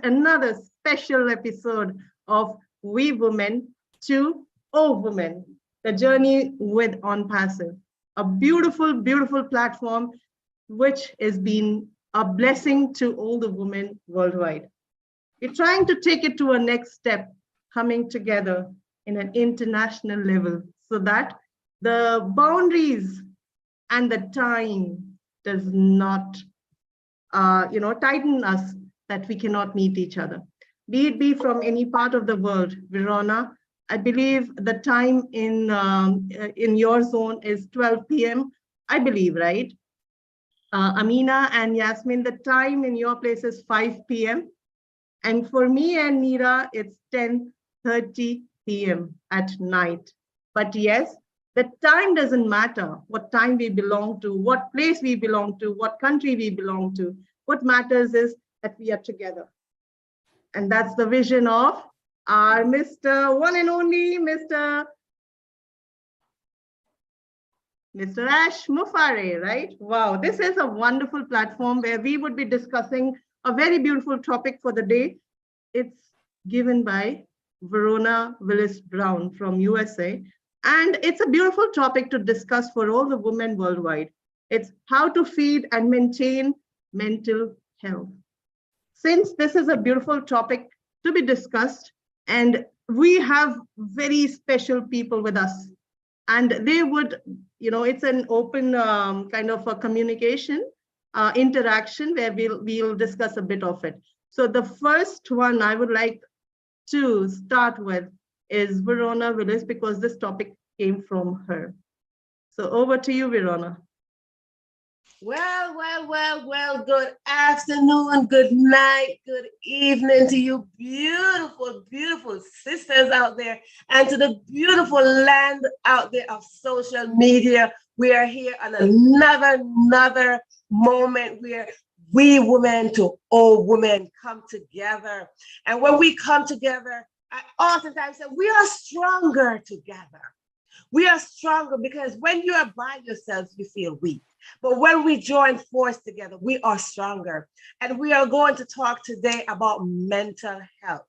Another special episode of We Women to O Women, the journey with ONPASSIVE, a beautiful, beautiful platform which has been a blessing to all the women worldwide. We're trying to take it to a next step, coming together in an international level so that the boundaries and the time does not tighten us that we cannot meet each other. Be it be from any part of the world, Verona, I believe the time in your zone is 12 p.m. I believe, right? Amina and Yasmin, the time in your place is 5 p.m. And for me and Mira, it's 10:30 p.m. at night. But yes, the time doesn't matter what time we belong to, what place we belong to, what country we belong to. What matters is that we are together. And that's the vision of our Mr. One and only Mr. Ash Mufare, right? Wow, this is a wonderful platform where we would be discussing a very beautiful topic for the day. It's given by Verona Willis Brown from USA. And it's a beautiful topic to discuss for all the women worldwide. It's how to feed and maintain mental health. Since this is a beautiful topic to be discussed, and we have very special people with us, and they would, it's an open kind of a communication interaction where we'll discuss a bit of it. So the first one I would like to start with is Verona Willis, because this topic came from her. So over to you, Verona. Well, good afternoon, good night, good evening to you beautiful, beautiful sisters out there and to the beautiful land out there of social media. We are here on another moment where we women to all women come together. And when we come together, I oftentimes say we are stronger together. We are stronger because when you are by yourself, you feel weak. But when we join force together, we are stronger. And we are going to talk today about mental health.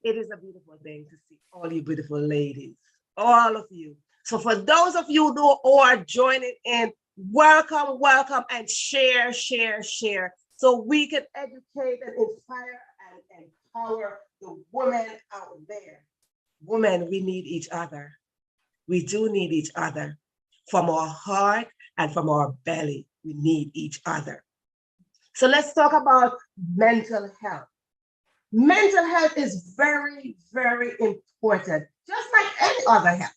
It is a beautiful thing to see all you beautiful ladies, all of you. So for those of you who are joining in, welcome, and share. So we can educate and inspire and empower the women out there. Women, we need each other. We do need each other. From our heart and from our belly, we need each other. So let's talk about mental health. Mental health is very, very important, just like any other health.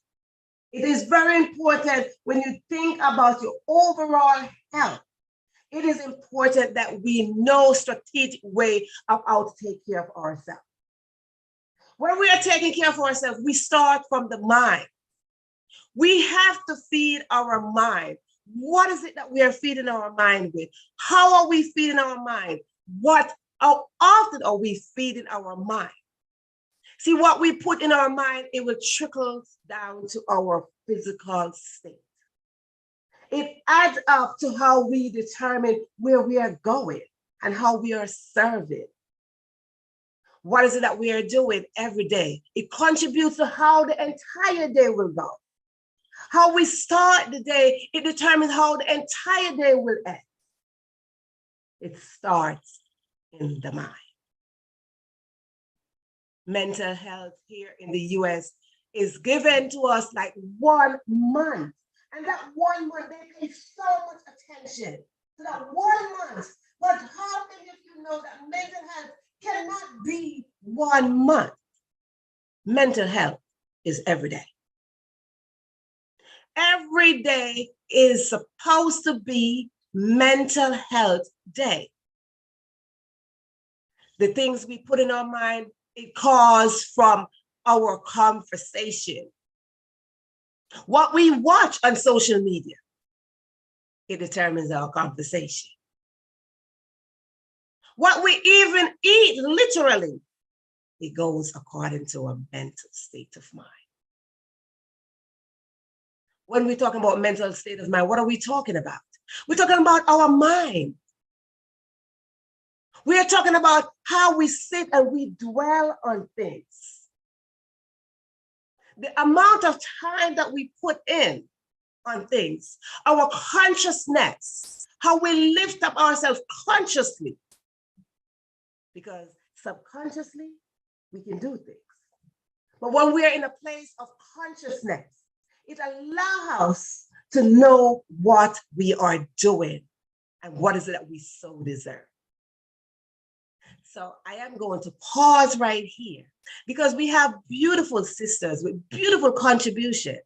It is very important when you think about your overall health. It is important that we know strategic way of how to take care of ourselves. When we are taking care of ourselves, we start from the mind. We have to feed our mind. What is it that we are feeding our mind with? How are we feeding our mind? How often are we feeding our mind? See, what we put in our mind, it will trickle down to our physical state. It adds up to how we determine where we are going and how we are serving. What is it that we are doing every day? It contributes to how the entire day will go. How we start the day, it determines how the entire day will end. It starts in the mind. Mental health here in the US is given to us like 1 month. And that 1 month, they pay so much attention to that 1 month. But how many of you know that mental health cannot be 1 month? Mental health is every day. Every day is supposed to be mental health day. The things we put in our mind, it comes from our conversation. What we watch on social media, it determines our conversation. What we even eat, literally, it goes according to a mental state of mind. When we're talking about mental state of mind, what are we talking about? We're talking about our mind. We are talking about how we sit and we dwell on things. The amount of time that we put in on things, our consciousness, how we lift up ourselves consciously. Because subconsciously, we can do things. But when we're in a place of consciousness, it allows us to know what we are doing and what is it that we so deserve. So I am going to pause right here because we have beautiful sisters with beautiful contribution,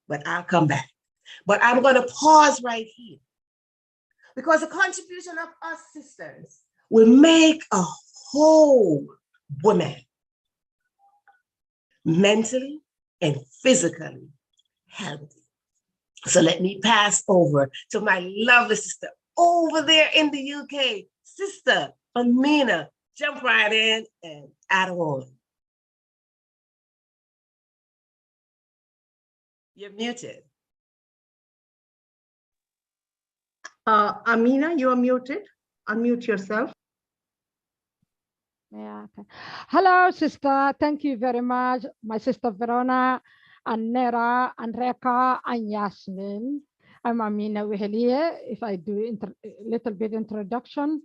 but I'll come back. But I'm going to pause right here because the contribution of us sisters will make a whole woman, mentally and physically healthy. So let me pass over to my lovely sister over there in the UK, Sister Amina. Jump right in and add on. You're muted. Amina, you are muted. Unmute yourself. Yeah. Okay. Hello, sister. Thank you very much, my sister Verona, and Nera, and Reka, and Yasmin. I'm Amina Weheliye. If I do a little bit introduction,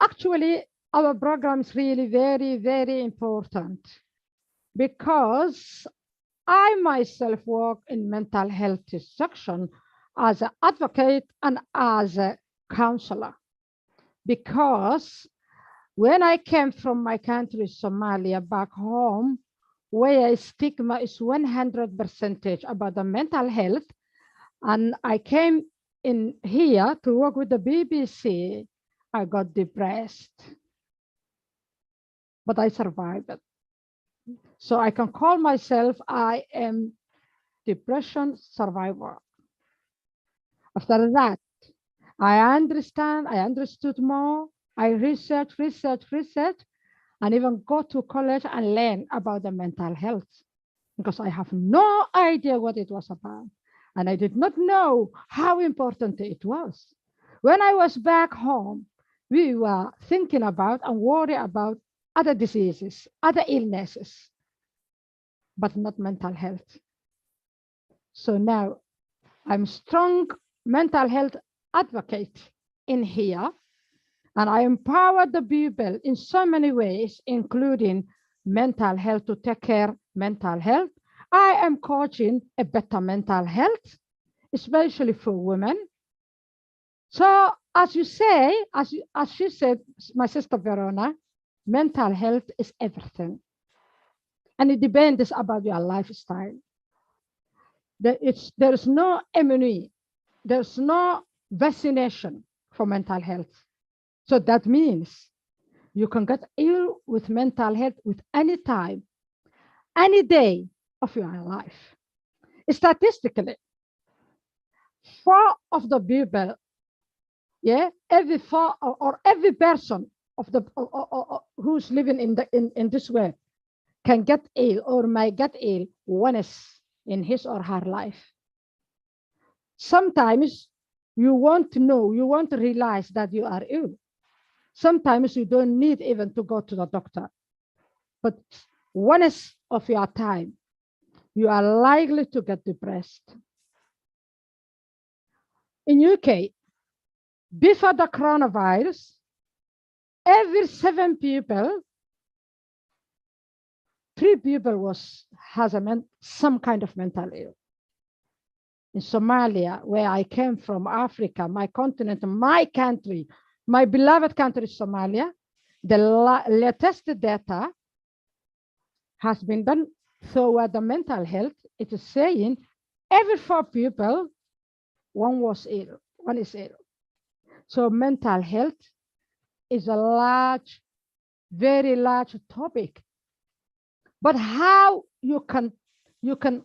actually, our program is really very, very important because I myself work in mental health section as an advocate and as a counselor because when I came from my country, Somalia, back home, where stigma is 100% about the mental health, and I came in here to work with the BBC, I got depressed. But I survived it. So I can call myself, I am depression survivor. After that, I understood more. I research, and even go to college and learn about the mental health because I have no idea what it was about. And I did not know how important it was. When I was back home, we were thinking about and worried about other diseases, other illnesses, but not mental health. So now I'm strong mental health advocate in here. And I empower the people in so many ways, including mental health to take care of mental health. I am coaching a better mental health, especially for women. So as you say, as she said, my sister Verona, mental health is everything. And it depends about your lifestyle. There is no immunity, there's no vaccination for mental health. So that means you can get ill with mental health with any time, any day of your life. Statistically, 4 of the people, every 4 or every person of the who's living in this world can get ill or might get ill once in his or her life. Sometimes you want to know, you want to realize that you are ill. Sometimes you don't need even to go to the doctor. But once of your time, you are likely to get depressed. In UK, before the coronavirus, every 7 people, 3 people has some kind of mental ill. In Somalia, where I came from, Africa, my continent, my country, my beloved country, Somalia, the latest data has been done toward the mental health. It is saying every 4 people, one is ill. So mental health is a large, very large topic. But how you can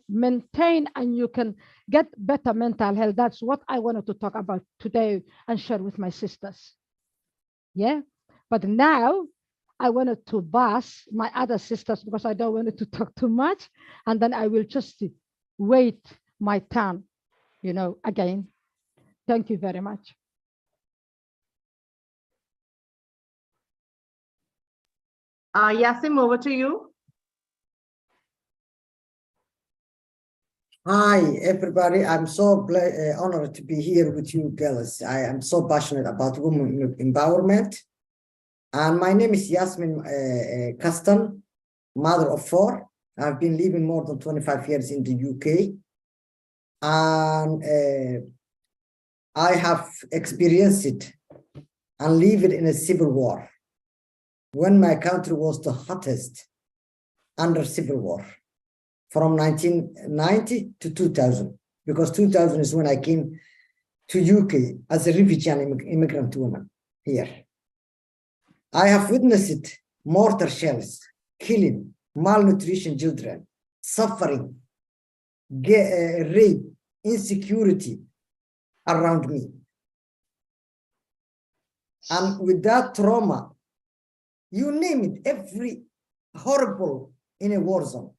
maintain and you can get better mental health, that's what I wanted to talk about today and share with my sisters. Yeah, but now I wanted to pass my other sisters because I don't want to talk too much, and then I will just wait my turn, again. Thank you very much. Yasim, over to you. Hi, everybody. I'm so honored to be here with you girls. I am so passionate about women empowerment. And my name is Yasmin Kastan, mother of 4. I've been living more than 25 years in the UK. And I have experienced it and lived in a civil war when my country was the hottest under civil war from 1990 to 2000, because 2000 is when I came to UK as a refugee and immigrant woman here. I have witnessed mortar shells, killing, malnutrition children, suffering, rape, insecurity around me. And with that trauma, you name it, every horrible in a war zone.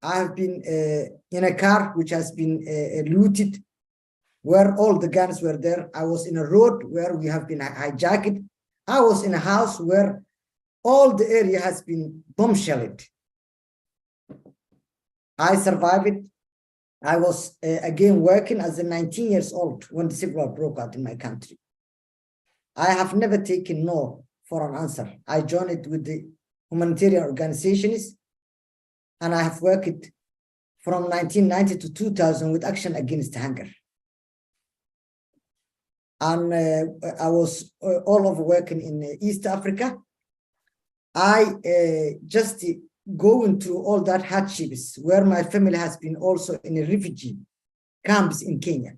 I have been in a car which has been looted, where all the guns were there. I was in a road where we have been hijacked. I was in a house where all the area has been bomb-shelled. I survived it. I was again working as a 19 years old when the civil war broke out in my country. I have never taken no for an answer. I joined with the humanitarian organizations, and I have worked from 1990 to 2000 with Action Against Hunger. And I was all over working in East Africa. I just going through all that hardships where my family has been also in a refugee camps in Kenya.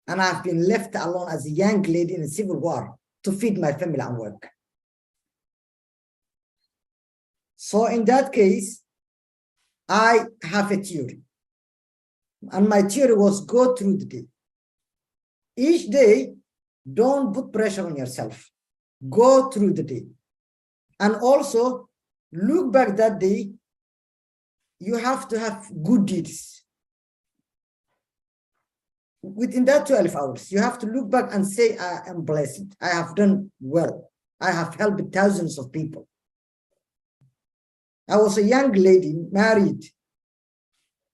And I've been left alone as a young lady in a civil war to feed my family and work. So in that case, I have a theory. And my theory was go through the day. Each day, don't put pressure on yourself. Go through the day. And also, look back that day, you have to have good deeds. Within that 12 hours, you have to look back and say, I am blessed. I have done well. I have helped thousands of people. I was a young lady, married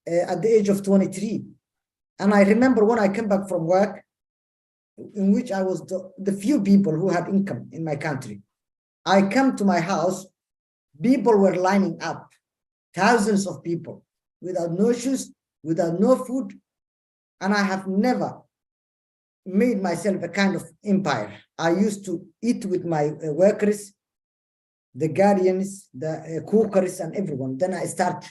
at the age of 23. And I remember when I came back from work, in which I was the few people who had income in my country. I come to my house, people were lining up, thousands of people, without no shoes, without no food. And I have never made myself a kind of empire. I used to eat with my workers, the guardians, the cookers, and everyone. Then I start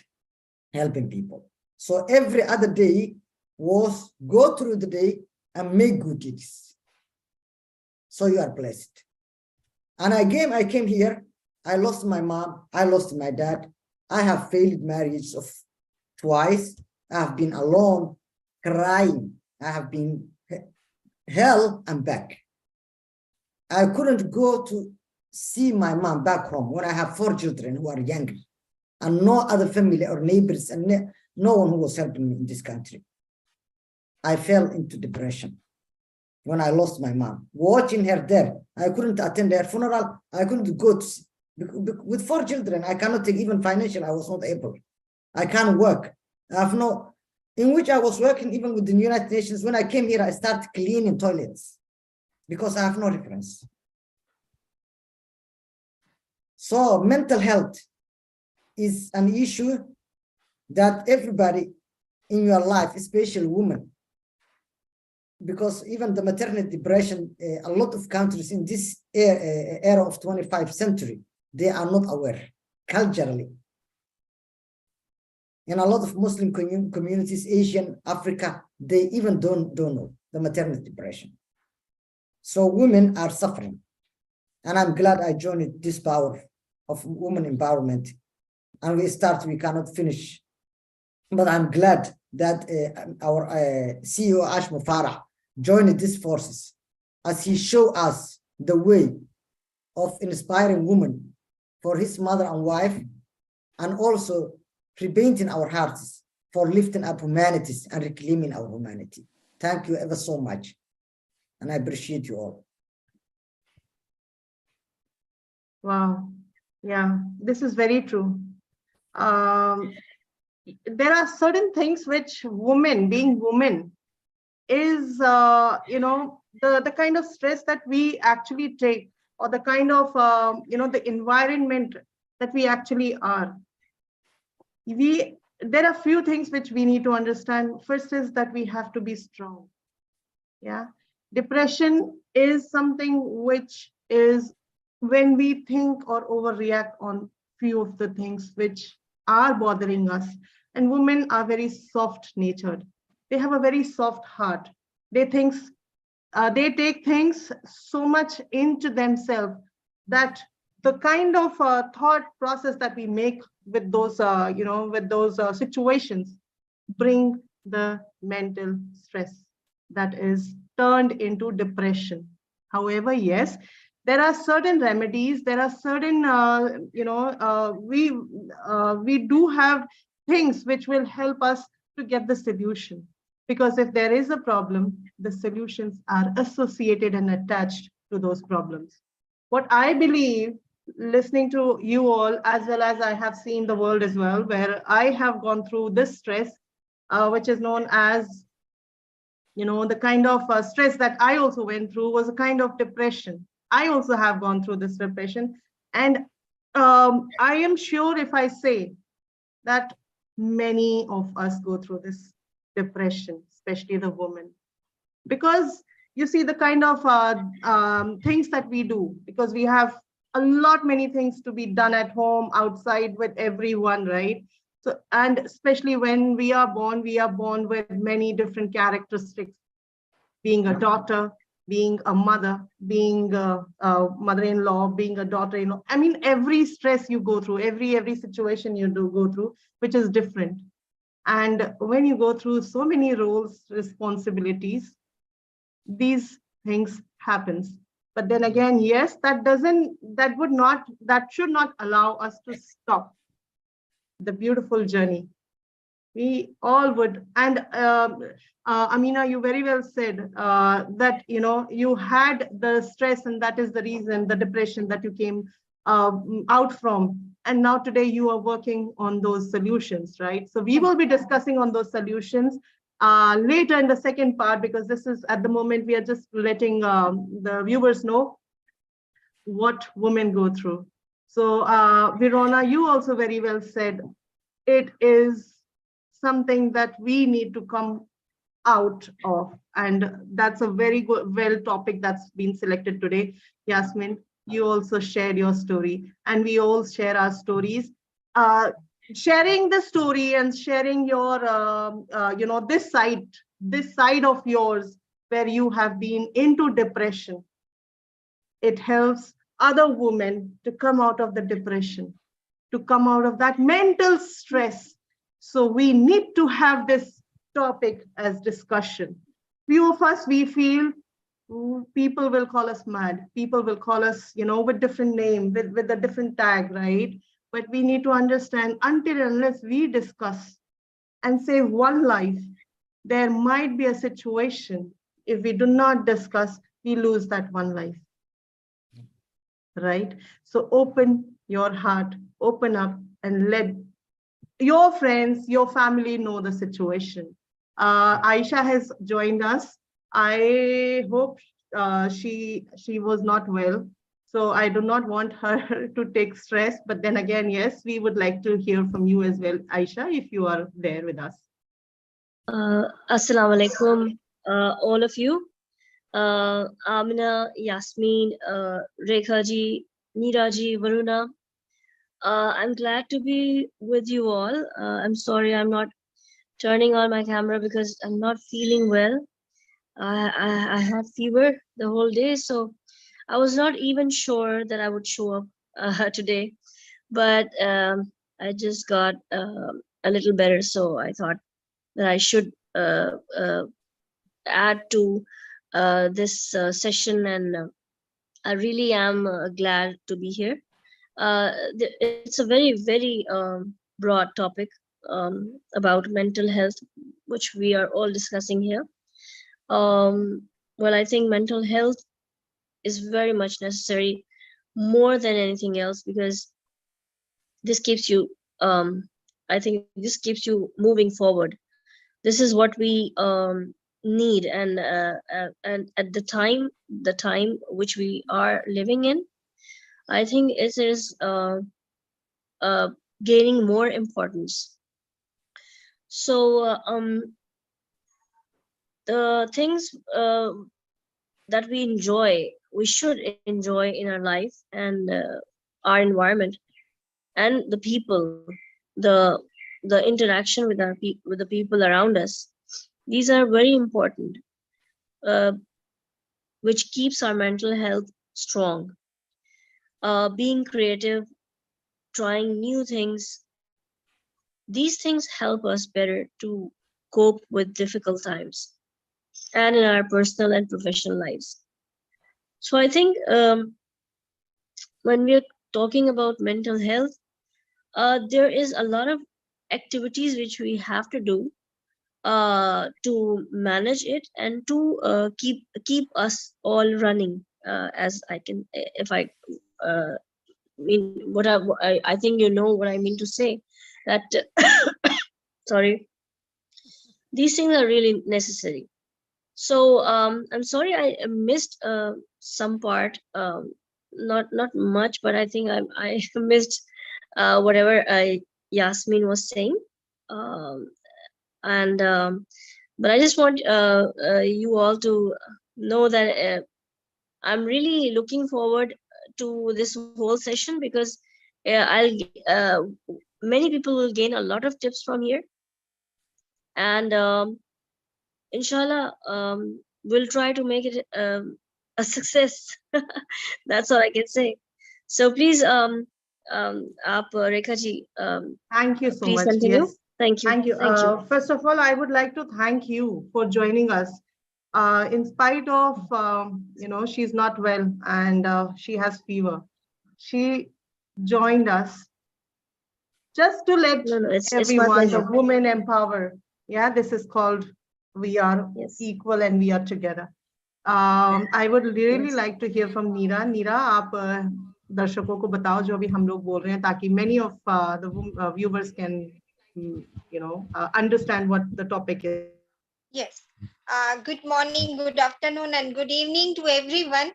helping people. So every other day was go through the day and make good deeds. So you are blessed. And again, I came here, I lost my mom, I lost my dad. I have failed marriage of twice. I have been alone, crying. I have been hell and back. I couldn't go to see my mom back home when I have 4 children who are younger and no other family or neighbors and no one who was helping me in this country. I fell into depression when I lost my mom. Watching her there, I couldn't attend her funeral. I couldn't go to see. With 4 children, I cannot take even financial. I was not able. I can't work. I have no, in which I was working even with the United Nations. When I came here, I started cleaning toilets because I have no reference. So mental health is an issue that everybody in your life, especially women, because even the maternity depression, a lot of countries in this era of 25th century, they are not aware culturally. In a lot of Muslim communities, Asian, Africa, they even don't know the maternity depression. So women are suffering. And I'm glad I joined this power of women empowerment. And we cannot finish. But I'm glad that our CEO, Ashmo Farah, joined these forces as he showed us the way of inspiring women for his mother and wife, and also prepainting our hearts for lifting up humanities and reclaiming our humanity. Thank you ever so much. And I appreciate you all. Wow. Yeah, this is very true. Um, there are certain things which women, being women, is the kind of stress that we actually take, or the kind of the environment that we actually are. We There are few things which we need to understand. First is that we have to be strong. Yeah, depression is something which is when we think or overreact on few of the things which are bothering us. And women are very soft natured. They have a very soft heart. They take things so much into themselves that the kind of thought process that we make with those situations bring the mental stress that is turned into depression. However, yes, there are certain remedies. There are certain we do have things which will help us to get the solution, because if there is a problem, the solutions are associated and attached to those problems. What I believe, listening to you all, as well as I have seen the world as well, where I have gone through this stress, which is known as, the kind of stress that I also went through was a kind of depression. I also have gone through this depression. And I am sure if I say that many of us go through this depression, especially the women, because you see the kind of things that we do, because we have a lot many things to be done at home, outside, with everyone, right? So, and especially when we are born with many different characteristics, being a daughter, being a mother, being a mother-in-law, being a daughter-in-law. I mean, every stress you go through, every situation you do go through, which is different. And when you go through so many roles, responsibilities, these things happens. But then again, yes, that should not allow us to stop the beautiful journey. We all would. And Amina, you very well said that you had the stress, and that is the reason, the depression that you came out from. And now today you are working on those solutions, right? So we will be discussing on those solutions later in the second part, because this is, at the moment, we are just letting the viewers know what women go through. So Verona, you also very well said, it is something that we need to come out of. And that's a very good, topic that's been selected today. Yasmin, you also shared your story, and we all share our stories. Sharing the story and sharing your, this side of yours, where you have been into depression, it helps other women to come out of the depression, to come out of that mental stress. So we need to have this topic as discussion. Few of us, we feel people will call us mad. People will call us, with different name, with a different tag, right? But we need to understand, until and unless we discuss and save one life, there might be a situation, if we do not discuss, we lose that one life, right? So open your heart, open up, and let your friends, your family know the situation. Aisha has joined us. I hope she was not well. So I do not want her to take stress. But then again, yes, we would like to hear from you as well, Aisha, if you are there with us. Assalamu alaikum, all of you. Amina, Yasmin, Rekha ji, Neera ji, Varuna. I'm glad to be with you all. I'm sorry I'm not turning on my camera because I'm not feeling well. I had fever the whole day, so I was not even sure that I would show up today. But I just got a little better, so I thought that I should add to this session, and I really am glad to be here. It's a very, very broad topic about mental health, which we are all discussing here. Well, I think mental health is very much necessary more than anything else, because this keeps you, I think this keeps you moving forward. This is what we need, and at the time which we are living in, I think it is uh, gaining more importance. So the things that we enjoy, we should enjoy in our life, and our environment, and the people, the the interaction with with the people around us. These are very important, uh, which keeps our mental health strong. Being creative, trying new things, these things help us better to cope with difficult times and in our personal and professional lives. So I think when we're talking about mental health, there is a lot of activities which we have to do to manage it, and to keep us all running, as I can, if I mean what I think you know what I mean to say, that sorry, these things are really necessary. So I'm sorry I missed some part, not much, but I think I missed whatever Yasmin was saying. Um, and But I just want you all to know that I'm really looking forward to this whole session, because I'll many people will gain a lot of tips from here, and inshallah, we'll try to make it a success. That's all I can say. So please, Rekha ji, Thank you so please much. continue. Yes. Thank you. Thank you. Thank you. First of all, I would like to thank you for joining us. In spite of, she's not well and she has fever. She joined us just to let No, no, it's my everyone, the pleasure. women empower. Yeah, this is called We Are Yes. Equal and We Are Together. I would really Yes. like to hear from Neera. Neera, आप दर्शकों को बताओ जो अभी हम लोग बोल रहे हैं, ताकि many of the viewers can, understand what the topic is. Yes. Good morning, good afternoon, and good evening to everyone.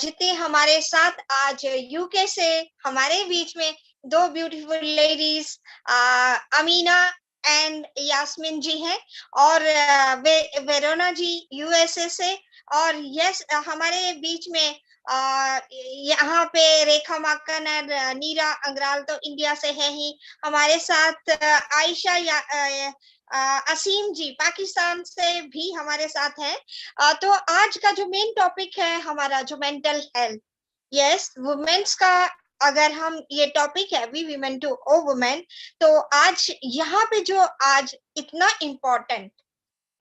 जितने हमारे साथ आज यूके से हमारे बीच में दो beautiful ladies Amina and Yasmin ji हैं, और वेरोना जी यूएसए से, और यस हमारे बीच में यहाँ पे रेखा माकन और नीरा अंग्राल तो इंडिया से है ही, हमारे साथ आयशा असीम जी पाकिस्तान से भी हमारे साथ हैं। तो आज का जो मेन टॉपिक है हमारा जो मेंटल हेल्थ, यस वुमेन्स का अगर हम ये टॉपिक है वी वीमेन टू ओ वुमेन, तो आज यहाँ पे जो आज इतना इम्पोर्टेंट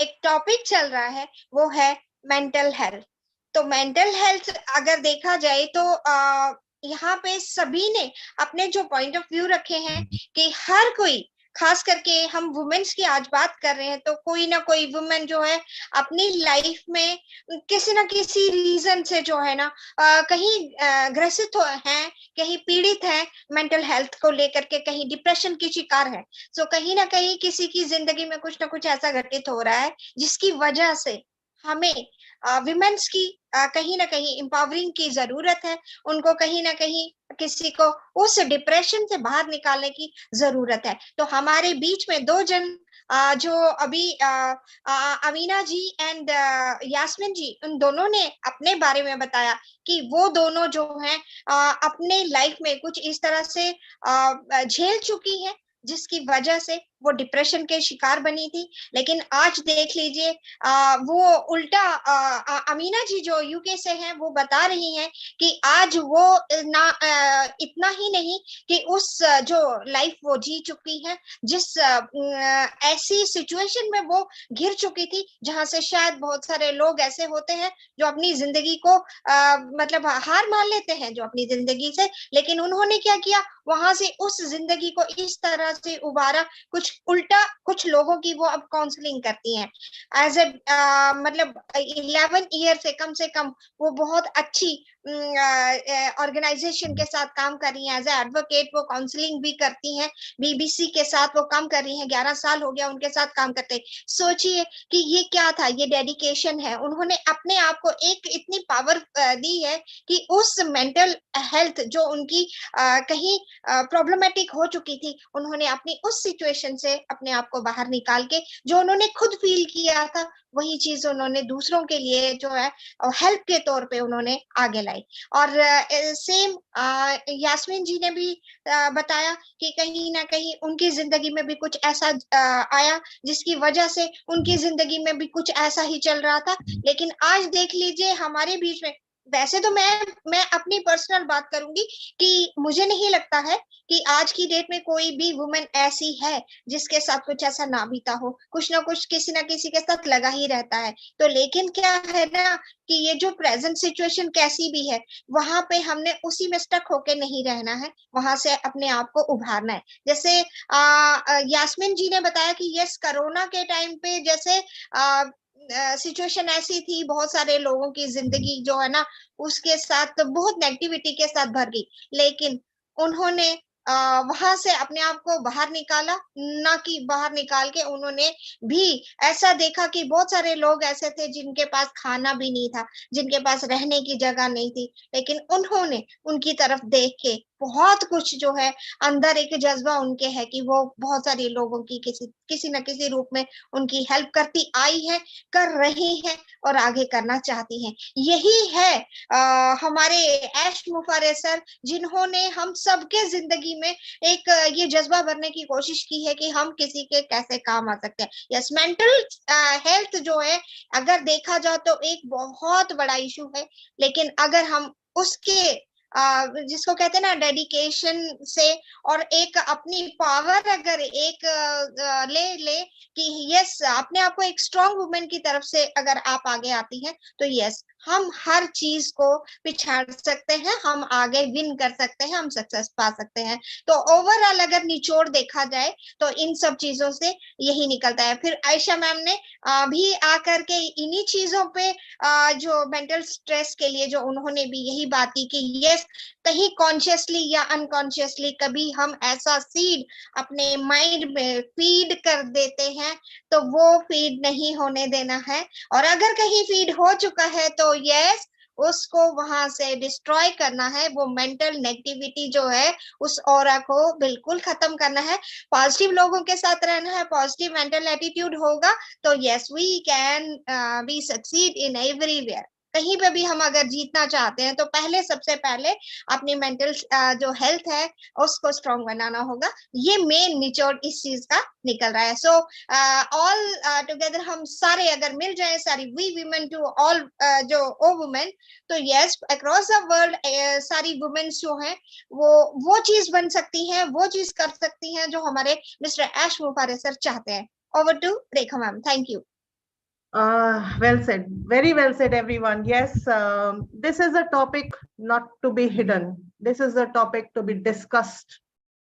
एक टॉपिक चल रहा है वो है मेंटल हेल्थ। तो मेंटल हेल्थ अगर देखा जाए तो यहाँ पे सभी ने अपने जो पॉइंट ऑफ व्यू रखे हैं कि हर कोई, खास करके हम वुमेन्स की आज बात कर रहे हैं, तो कोई ना कोई वुमेन जो है अपनी लाइफ में किसी ना किसी रीजन से जो है ना कहीं ग्रसित हैं, कहीं पीड़ित हैं मेंटल हेल्थ को लेकर के, कहीं डिप्रेशन की शिकार है। सो कहीं ना कहीं किसी की जिंदगी में कुछ ना कुछ ऐसा घटित हो रहा है जिसकी वजह से हमें विमेन्स की कहीं ना कहीं एम्पावरिंग की जरूरत है, उनको कहीं ना कहीं किसी को उस डिप्रेशन से बाहर निकालने की जरूरत है। तो हमारे बीच में दो जन जो अभी अमीना जी एंड यास्मिन जी, उन दोनों ने अपने बारे में बताया कि वो दोनों जो हैं अपने लाइफ में कुछ इस तरह से झेल चुकी हैं जिसकी वजह से वो डिप्रेशन के शिकार बनी थी। लेकिन आज देख लीजिए वो उल्टा अमीना जी जो यूके से हैं वो बता रही हैं कि आज वो ना इतना ही नहीं कि उस जो लाइफ वो जी चुकी है, जिस ऐसी सिचुएशन में वो घिर चुकी थी जहां से शायद बहुत सारे लोग ऐसे होते हैं जो अपनी जिंदगी को मतलब हार मान लेते हैं जो अपनी जिंदगी से, लेकिन उन्होंने क्या किया, वहां से उस जिंदगी को इस तरह से उबारा, कुछ उल्टा कुछ लोगों की वो अब काउंसलिंग करती हैं एज ए मतलब 11 ईयर से कम वो बहुत अच्छी ऑर्गेनाइजेशन के साथ काम कर रही हैं, एज ए एडवोकेट वो काउंसलिंग भी करती हैं, बीबीसी के साथ वो काम कर रही हैं, 11 साल हो गया उनके साथ काम करते। सोचिए कि ये क्या था, ये डेडिकेशन है। उन्होंने अपने आप को एक इतनी पावर दी है कि उस मेंटल हेल्थ जो उनकी कहीं प्रॉब्लमेटिक हो चुकी थी, उन्होंने अपनी उस सिचुएशन से अपने आप को बाहर निकाल के जो उन्होंने खुद फील किया था वही चीज उन्होंने दूसरों के लिए जो है हेल्प के तौर पे उन्होंने आगे लाई। और सेम यास्मीन जी ने भी बताया कि कहीं ना कहीं उनकी जिंदगी में भी कुछ ऐसा आया जिसकी वजह से उनकी जिंदगी में भी कुछ ऐसा ही चल रहा था। लेकिन आज देख लीजिए हमारे बीच में, वैसे तो मैं अपनी पर्सनल बात करूंगी कि मुझे नहीं लगता है कि आज की डेट में कोई भी वुमेन ऐसी है जिसके साथ कुछ ऐसा ना बीता हो। कुछ ना कुछ किसी ना किसी के साथ लगा ही रहता है। तो लेकिन क्या है ना कि ये जो प्रेजेंट सिचुएशन कैसी भी है, वहां पे हमने उसी में स्टक होके नहीं रहना है, वहां से अपने आप को उभारना है। जैसे यास्मीन जी ने बताया कि यस, कोरोना के टाइम पे जैसे सिचुएशन ऐसी थी, बहुत सारे लोगों की जिंदगी जो है ना उसके साथ तो बहुत नेगेटिविटी के साथ भर गई, लेकिन उन्होंने वहां से अपने आप को बाहर निकाला। ना कि बाहर निकाल के उन्होंने भी ऐसा देखा कि बहुत सारे लोग ऐसे थे जिनके पास खाना भी नहीं था, जिनके पास रहने की जगह नहीं थी, लेकिन उन्होंने उनकी तरफ देख के बहुत कुछ जो है अंदर एक जज्बा उनके है कि वो बहुत सारे लोगों की किसी न किसी रूप में उनकी हेल्प करती आई है, कर रही है और आगे करना चाहती हैं। यही है हमारे ऐश मुफारे सर, जिन्होंने हम सबके जिंदगी में एक ये जज्बा भरने की कोशिश की है कि हम किसी के कैसे काम आ सकते हैं। यस, मेंटल हेल्थ जो है अगर देखा जाए तो एक बहुत बड़ा इशू है, लेकिन अगर हम उसके जिसको कहते हैं ना डेडिकेशन से और एक अपनी पावर अगर एक ले कि यस अपने आप को एक स्ट्रॉन्ग वुमेन की तरफ से अगर आप आगे आती हैं तो यस हम हर चीज को पिछाड़ सकते हैं, हम आगे विन कर सकते हैं, हम सक्सेस पा सकते हैं। तो ओवरऑल अगर निचोड़ देखा जाए तो इन सब चीजों से यही निकलता है। फिर आयशा मैम ने भी आकर के इन्हीं चीजों पे जो मेंटल स्ट्रेस के लिए जो उन्होंने भी यही बात की कि यस कहीं कॉन्शियसली या अनकॉन्शियसली कभी हम ऐसा सीड अपने माइंड में फीड कर देते हैं तो वो फीड नहीं होने देना है। और अगर कहीं फीड हो चुका है तो यस उसको वहां से डिस्ट्रॉय करना है। वो मेंटल नेगेटिविटी जो है उस ऑरा को बिल्कुल खत्म करना है, पॉजिटिव लोगों के साथ रहना है, पॉजिटिव मेंटल एटीट्यूड होगा तो yes we can be succeed in everywhere. कहीं पे भी हम अगर जीतना चाहते हैं तो पहले सबसे पहले अपनी मेंटल जो हेल्थ है उसको स्ट्रॉन्ग बनाना होगा। ये मेन निचोड़ इस चीज का निकल रहा है। सो ऑल टुगेदर हम सारे अगर मिल जाए, सारी वी वुमेन टू ऑल जो ओ वुमेन, तो यस अक्रॉस द वर्ल्ड सारी वुमेन जो हैं वो चीज बन सकती हैं, वो चीज कर सकती हैं जो हमारे मिस्टर ऐश मुफारे सर चाहते हैं। Over to Rekha ma'am, thank you. Well said. Very well said, everyone. Yes, this is a topic not to be hidden. This is a topic to be discussed,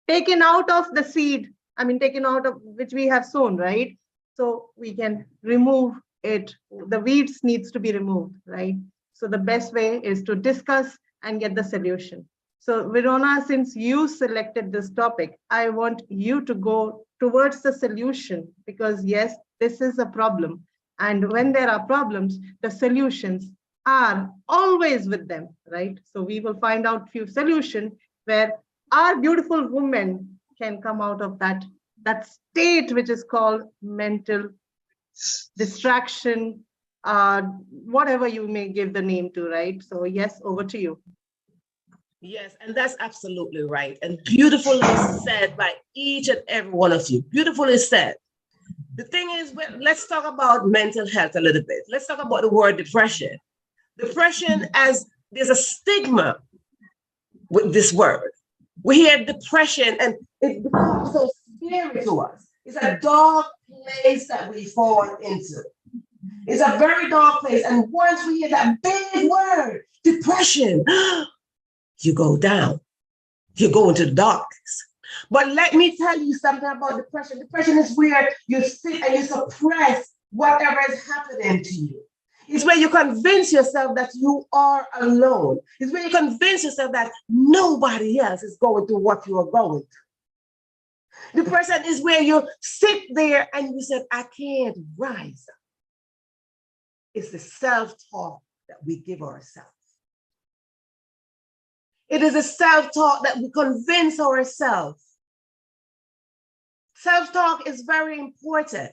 taken out of the seed. I mean, taken out of which we have sown, right? So we can remove it. The weeds needs to be removed, right? So the best way is to discuss and get the solution. So Verona, since you selected this topic, I want you to go towards the solution because yes, this is a problem. And when there are problems, the solutions are always with them, right? So we will find out few solutions where our beautiful women can come out of that state which is called mental distraction, whatever you may give the name to, right? So yes, over to you. Yes, and that's absolutely right. And beautifully said by each and every one of you. Beautifully said. The thing is, let's talk about mental health a little bit. Let's talk about the word depression. Depression, as there's a stigma with this word. We hear depression and it becomes so scary to us. It's a dark place that we fall into. It's a very dark place. And once we hear that big word, depression, you go down. You go into the darkness. But let me tell you something about depression. Depression is where you sit and you suppress whatever is happening to you. It's where you convince yourself that you are alone. It's where you convince yourself that nobody else is going through what you are going through. Depression is where you sit there and you say, I can't rise up. It's the self-talk that we give ourselves. It is a self-talk that we convince ourselves. Self-talk is very important.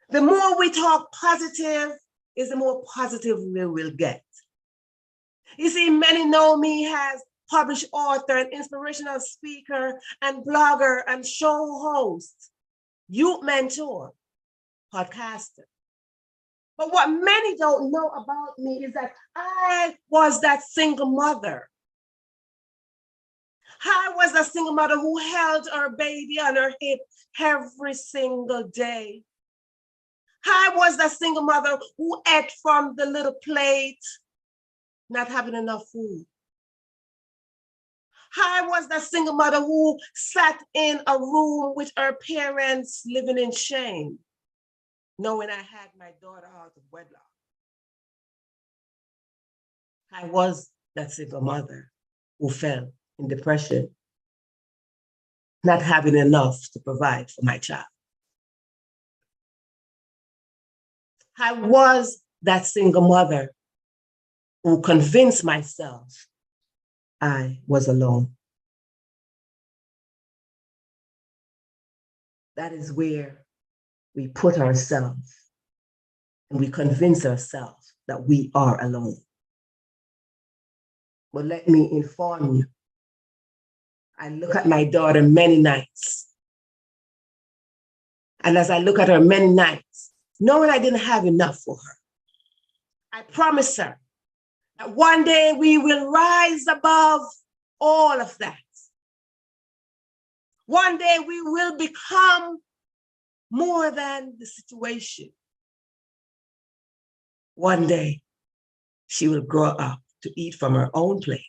The more we talk positive, is the more positive we will get. You see, many know me as published author and inspirational speaker and blogger and show host, youth mentor, podcaster. But what many don't know about me is that I was that single mother. I was that single mother who held her baby on her hip every single day. I was that single mother who ate from the little plate, not having enough food. I was that single mother who sat in a room with her parents living in shame, knowing I had my daughter out of wedlock. I was that single mother who fell in depression, not having enough to provide for my child. I was that single mother who convinced myself I was alone. That is where we put ourselves and we convince ourselves that we are alone. But let me inform you, I look at my daughter many nights. And as I look at her many nights, knowing I didn't have enough for her, I promise her that one day we will rise above all of that. One day we will become more than the situation. One day she will grow up to eat from her own plate.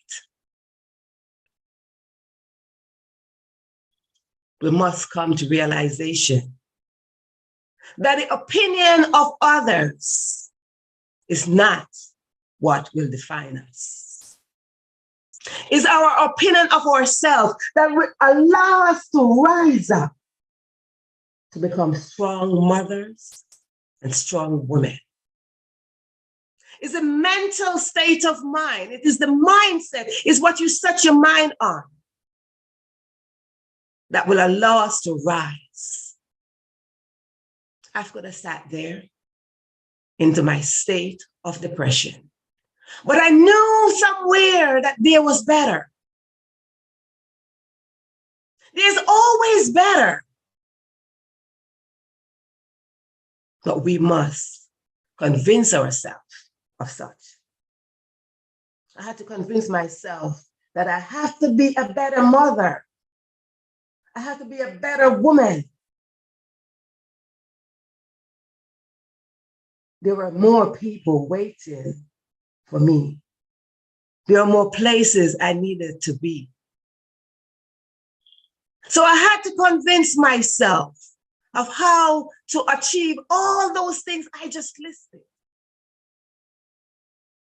We must come to realization that the opinion of others is not what will define us. It's our opinion of ourselves that will allow us to rise up to become strong mothers and strong women. It's a mental state of mind. It is the mindset, it's what you set your mind on that will allow us to rise. I could have sat there into my state of depression, but I knew somewhere that there was better. There's always better. But we must convince ourselves of such. I had to convince myself that I have to be a better mother. I have to be a better woman. There were more people waiting for me. There are more places I needed to be. So I had to convince myself of how to achieve all those things I just listed.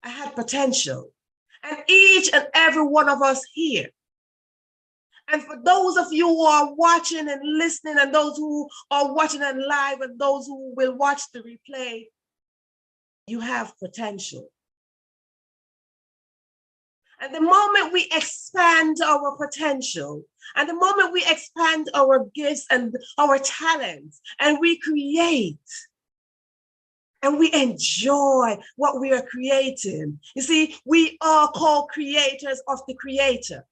I had potential, and each and every one of us here. And for those of you who are watching and listening, and those who are watching and live, and those who will watch the replay, you have potential. And the moment we expand our potential, and the moment we expand our gifts and our talents, and we create, and we enjoy what we are creating. You see, we are co-creators of the Creator.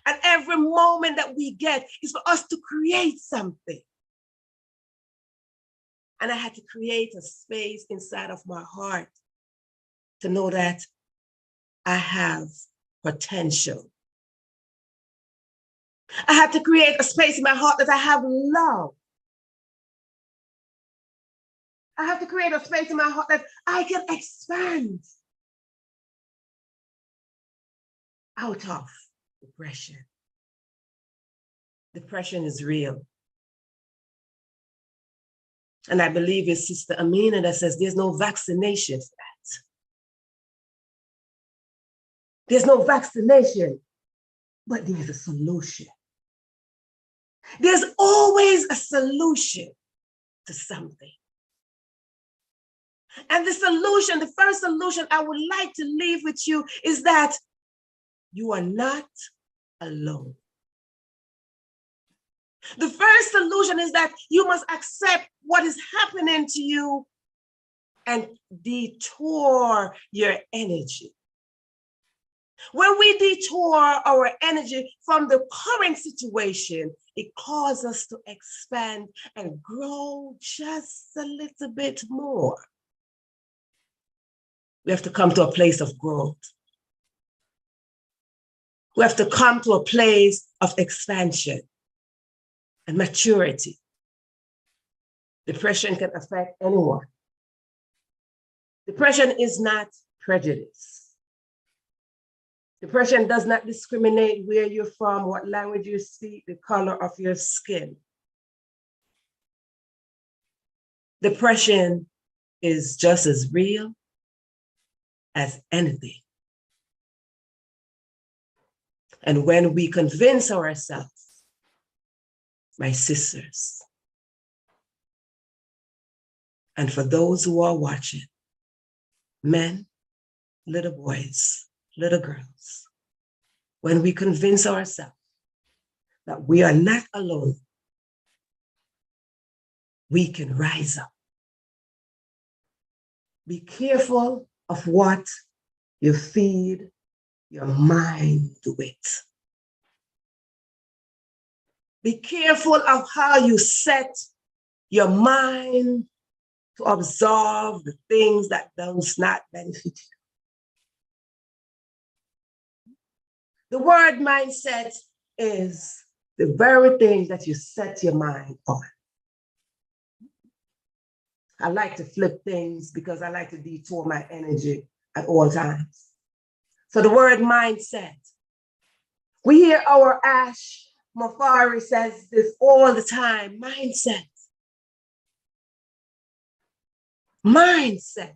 And every moment that we get is for us to create something. And I had to create a space inside of my heart to know that I have potential. I had to create a space in my heart that I have love. I have to create a space in my heart that I can expand out of depression. Depression is real. And I believe it's Sister Amina that says there's no vaccination for that. There's no vaccination, but there's a solution. There's always a solution to something. And the solution, the first solution I would like to leave with you is that you are not alone. The first solution is that you must accept what is happening to you and detour your energy. When we detour our energy from the current situation, it causes us to expand and grow just a little bit more. We have to come to a place of growth. We have to come to a place of expansion and maturity. Depression can affect anyone. Depression is not prejudice. Depression does not discriminate where you're from, what language you speak, the color of your skin. Depression is just as real as anything. And when we convince ourselves, my sisters, and for those who are watching, men, little boys, little girls, when we convince ourselves that we are not alone, we can rise up. Be careful of what you feed your mind with. Be careful of how you set your mind to absorb the things that does not benefit you. The word mindset is the very thing that you set your mind on. I like to flip things because I like to detour my energy at all times. So the word mindset. We hear our Ash Mafari says this all the time, mindset. Mindset.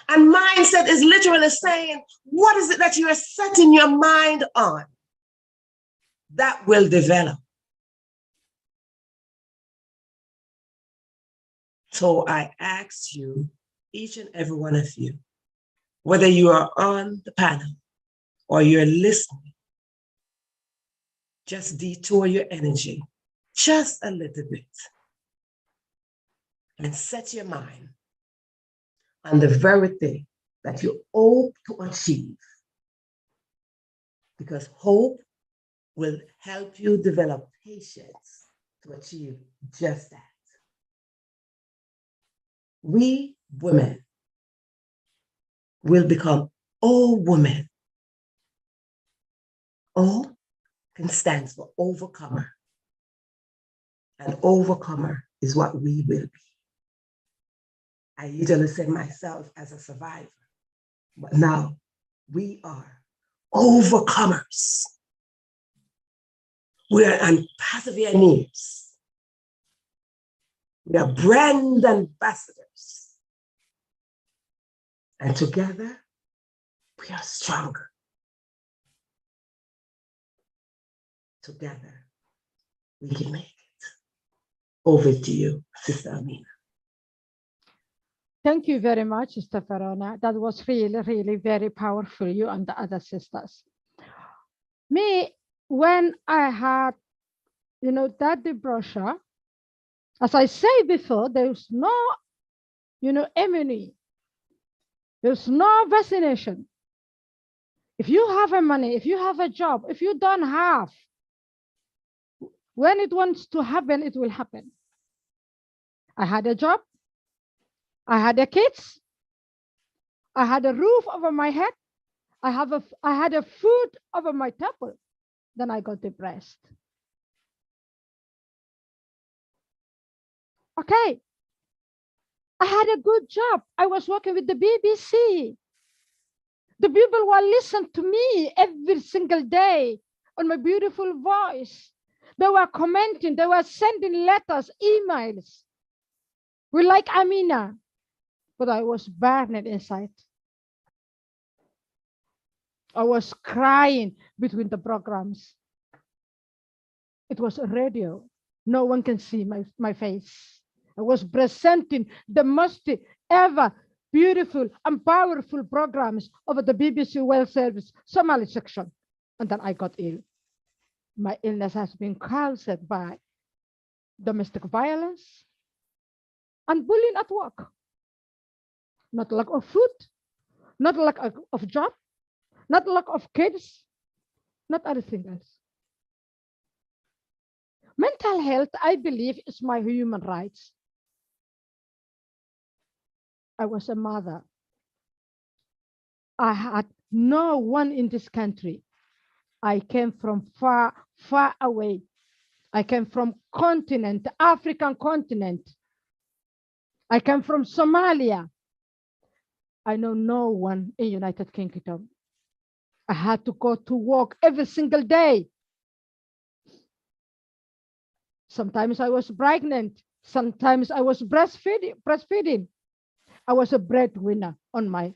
And mindset is literally saying, what is it that you are setting your mind on that will develop? So I ask you, each and every one of you, whether you are on the panel or you're listening, just detour your energy just a little bit and set your mind on the very thing that you hope to achieve. Because hope will help you develop patience to achieve just that. We women will become all women. O can stand for overcomer. And overcomer is what we will be. I usually say myself as a survivor, but now we are overcomers. We are ONPASSIVE. We are brand ambassadors. And together, we are stronger. Together, we can make it. Over to you, Sister Amina. Thank you very much, Sister Verona. That was really, really very powerful, you and the other sisters. Me, when I had, that depression, as I said before, there's no, immunity. There's no vaccination. If you have a money, if you have a job, if you don't have, when it wants to happen, it will happen. I had a job. I had a kids. I had a roof over my head. I had a food over my table. Then I got depressed. Okay. I had a good job. I was working with the BBC. The people will listen to me every single day on my beautiful voice. They were commenting, they were sending letters, emails. We like Amina, but I was burning inside. I was crying between the programs. It was a radio. No one can see my face. I was presenting the most ever beautiful and powerful programs of the BBC World Service Somali section. And then I got ill. My illness has been caused by domestic violence and bullying at work. Not lack of food, not lack of job, not lack of kids, not anything else. Mental health, I believe, is my human rights. I was a mother. I had no one in this country. I came from far, far away. I came from continent, the African continent. I came from Somalia. I know no one in United Kingdom. I had to go to work every single day. Sometimes I was pregnant. Sometimes I was breastfeeding. I was a breadwinner on my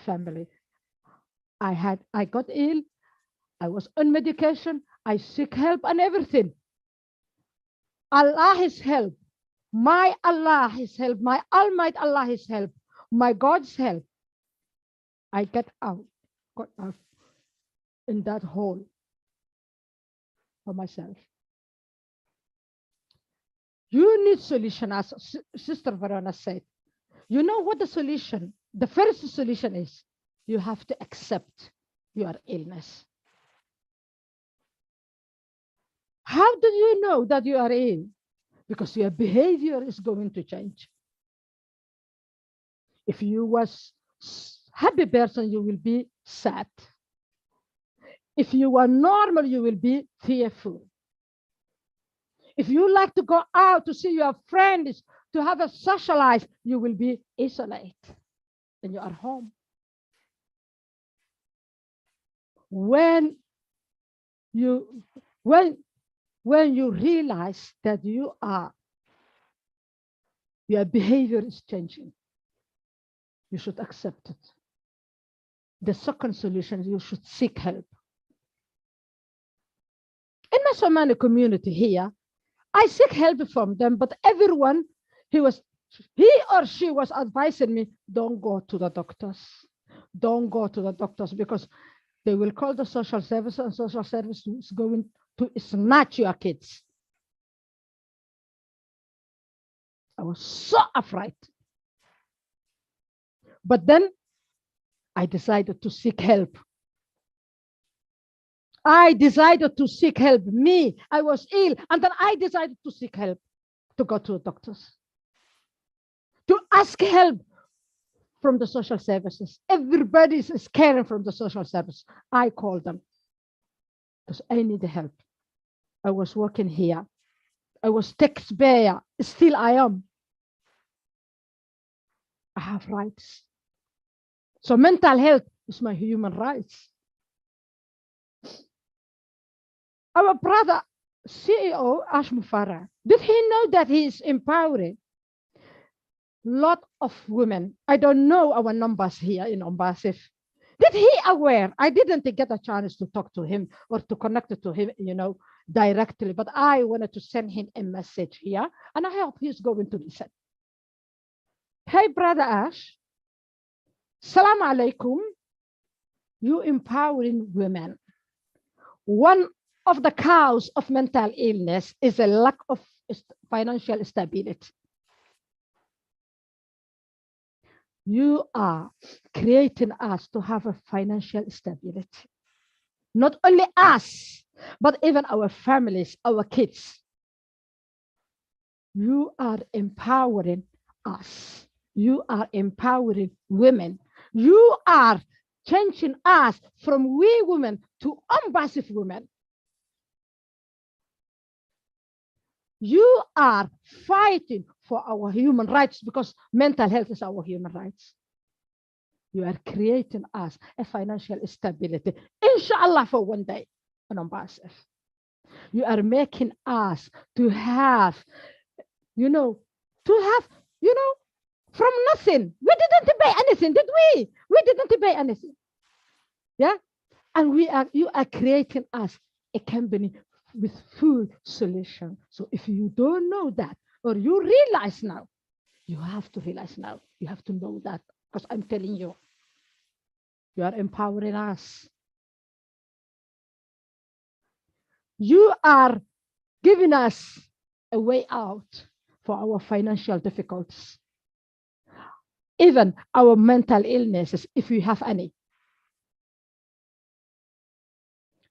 family. I got ill. I was on medication. I seek help and everything. Allah is help. My Allah is help. My Almighty Allah is help. My God's help. I got out in that hole for myself. You need solution, as Sister Verona said. You know what the solution? The first solution is you have to accept your illness. How do you know that you are ill? Because your behavior is going to change. If you was happy person, you will be sad. If you are normal, you will be fearful. If you like to go out to see your friends, to have a social life, you will be isolated and you are home. When you realize that your behavior is changing, you should accept it. The second solution, you should seek help. In my Somali community here, I seek help from them, but everyone, he or she was advising me, don't go to the doctors. Don't go to the doctors because they will call the social service and social service is going to snatch your kids. I was so afraid. But then I decided to seek help. I decided to seek help. I was ill. And then I decided to seek help, to go to the doctors, to ask help from the social services. Everybody is caring from the social service. I called them because I need help. I was working here. I was taxpayer. Still I am. I have rights. So mental health is my human rights. Our brother, CEO Ash Mufarah, did he know that he is empowering lot of women? I don't know our numbers here in ONPASSIVE. Did he aware? I didn't get a chance to talk to him or to connect to him, directly, but I wanted to send him a message here, and I hope he's going to listen. Hey, Brother Ash, Salam alaikum. You empowering women. One of the cause of mental illness is a lack of financial stability. You are creating us to have a financial stability. Not only us, but even our families, our kids. You are empowering us. You are empowering women. You are changing us from we women to ONPASSIVE women. You are fighting for our human rights because mental health is our human rights. You are creating us a financial stability, inshallah, for one day on ONPASSIVE. You are making us to have, you know, from nothing. We didn't pay anything, did we? We didn't pay anything. Yeah. And you are creating us a company with full solution. So if you don't know that, or you realize now, you have to realize now. You have to know that, because I'm telling you, you are empowering us. You are giving us a way out for our financial difficulties, even our mental illnesses, if we have any.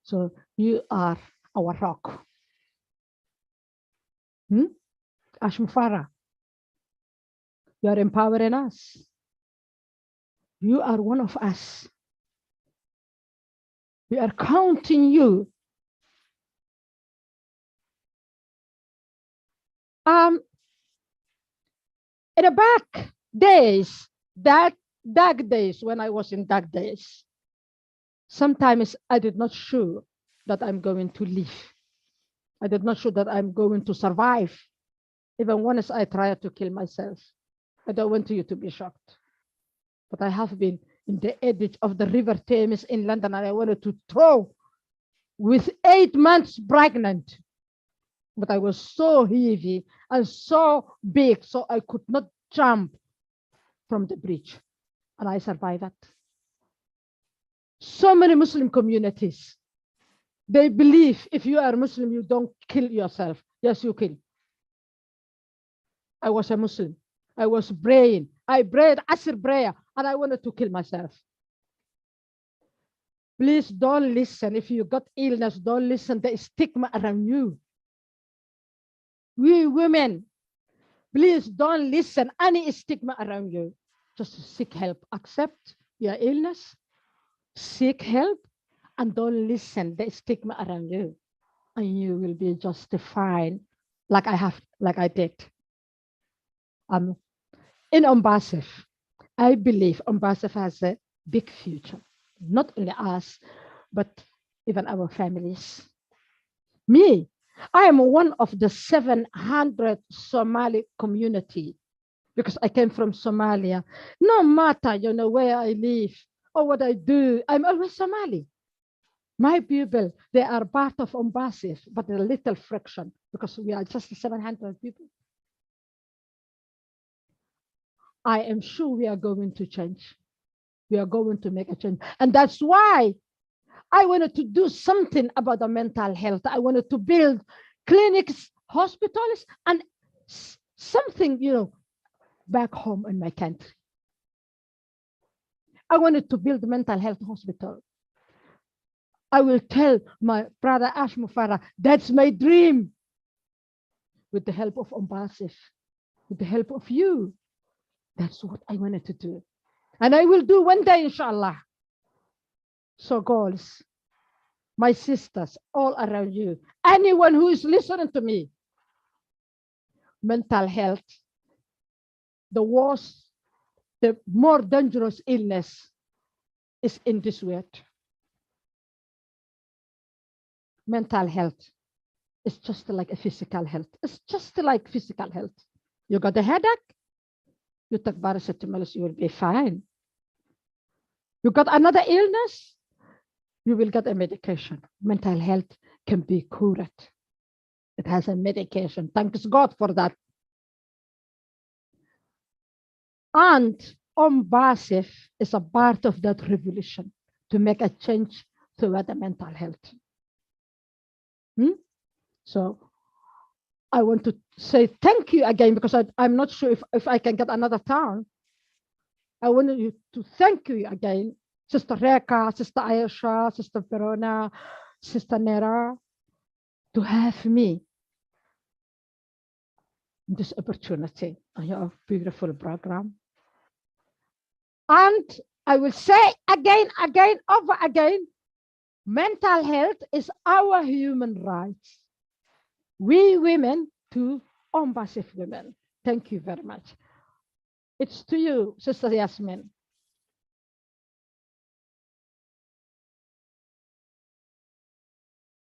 So you are our rock. Ashmufara, you are empowering us. You are one of us. We are counting you. In the back days, that dark days, when I was in dark days, sometimes I did not sure that I'm going to live. I did not sure that I'm going to survive. Even once I tried to kill myself. I don't want you to be shocked. But I have been in the edge of the River Thames in London, and I wanted to throw with 8 months pregnant. But I was so heavy and so big, so I could not jump from the bridge. And I survived that. So many Muslim communities, they believe if you are Muslim, you don't kill yourself. Yes, you kill. I was a Muslim. I was praying. I prayed Asr prayer, and I wanted to kill myself. Please don't listen. If you got illness, don't listen. There is stigma around you. We women, please don't listen any stigma around you. Just seek help. Accept your illness. Seek help, and don't listen the stigma around you, and you will be just fine, like I did. In ONPASSIVE, I believe ONPASSIVE has a big future. Not only us, but even our families. Me, I am one of the 700 Somali community, because I came from Somalia. No matter, where I live or what I do, I'm always Somali. My people, they are part of ONPASSIVE, but a little fraction, because we are just 700 people. I am sure we are going to change. We are going to make a change. And that's why I wanted to do something about the mental health. I wanted to build clinics, hospitals, and something, back home in my country. I wanted to build a mental health hospital. I will tell my brother Ash Mufara, that's my dream. With the help of ONPASSIVE, with the help of you. That's what I wanted to do. And I will do one day, inshallah. So girls, my sisters, all around you, anyone who is listening to me, mental health, the worst, the more dangerous illness is in this world. Mental health is just like a physical health. It's just like physical health. You got a headache, you take paracetamol, you will be fine. You got another illness, you will get a medication. Mental health can be cured. It has a medication. Thanks God for that. And ONPASSIVE is a part of that revolution to make a change toward the mental health. So I want to say thank you again, because I'm not sure if I can get another turn. I want you to thank you again, Sister Reka, Sister Ayesha, Sister Verona, Sister Nera, to have me this opportunity on your beautiful program. And I will say again, over again, mental health is our human rights. We women to ONPASSIVE women. Thank you very much. It's to you, Sister Yasmin.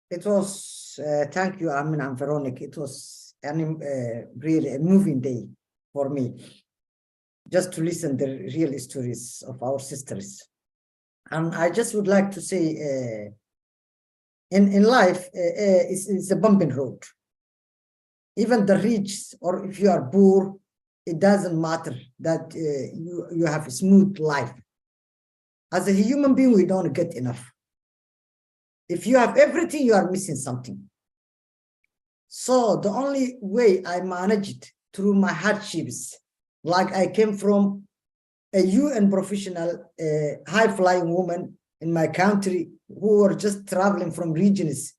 It was, thank you, Amin and Veronica. It was really a moving day for me, just to listen the real stories of our sisters. And I just would like to say, in life, it's a bumping road. Even the rich, or if you are poor, it doesn't matter that you have a smooth life. As a human being, we don't get enough. If you have everything, you are missing something. So the only way I managed through my hardships, like I came from a UN professional, high-flying woman in my country who were just traveling from regions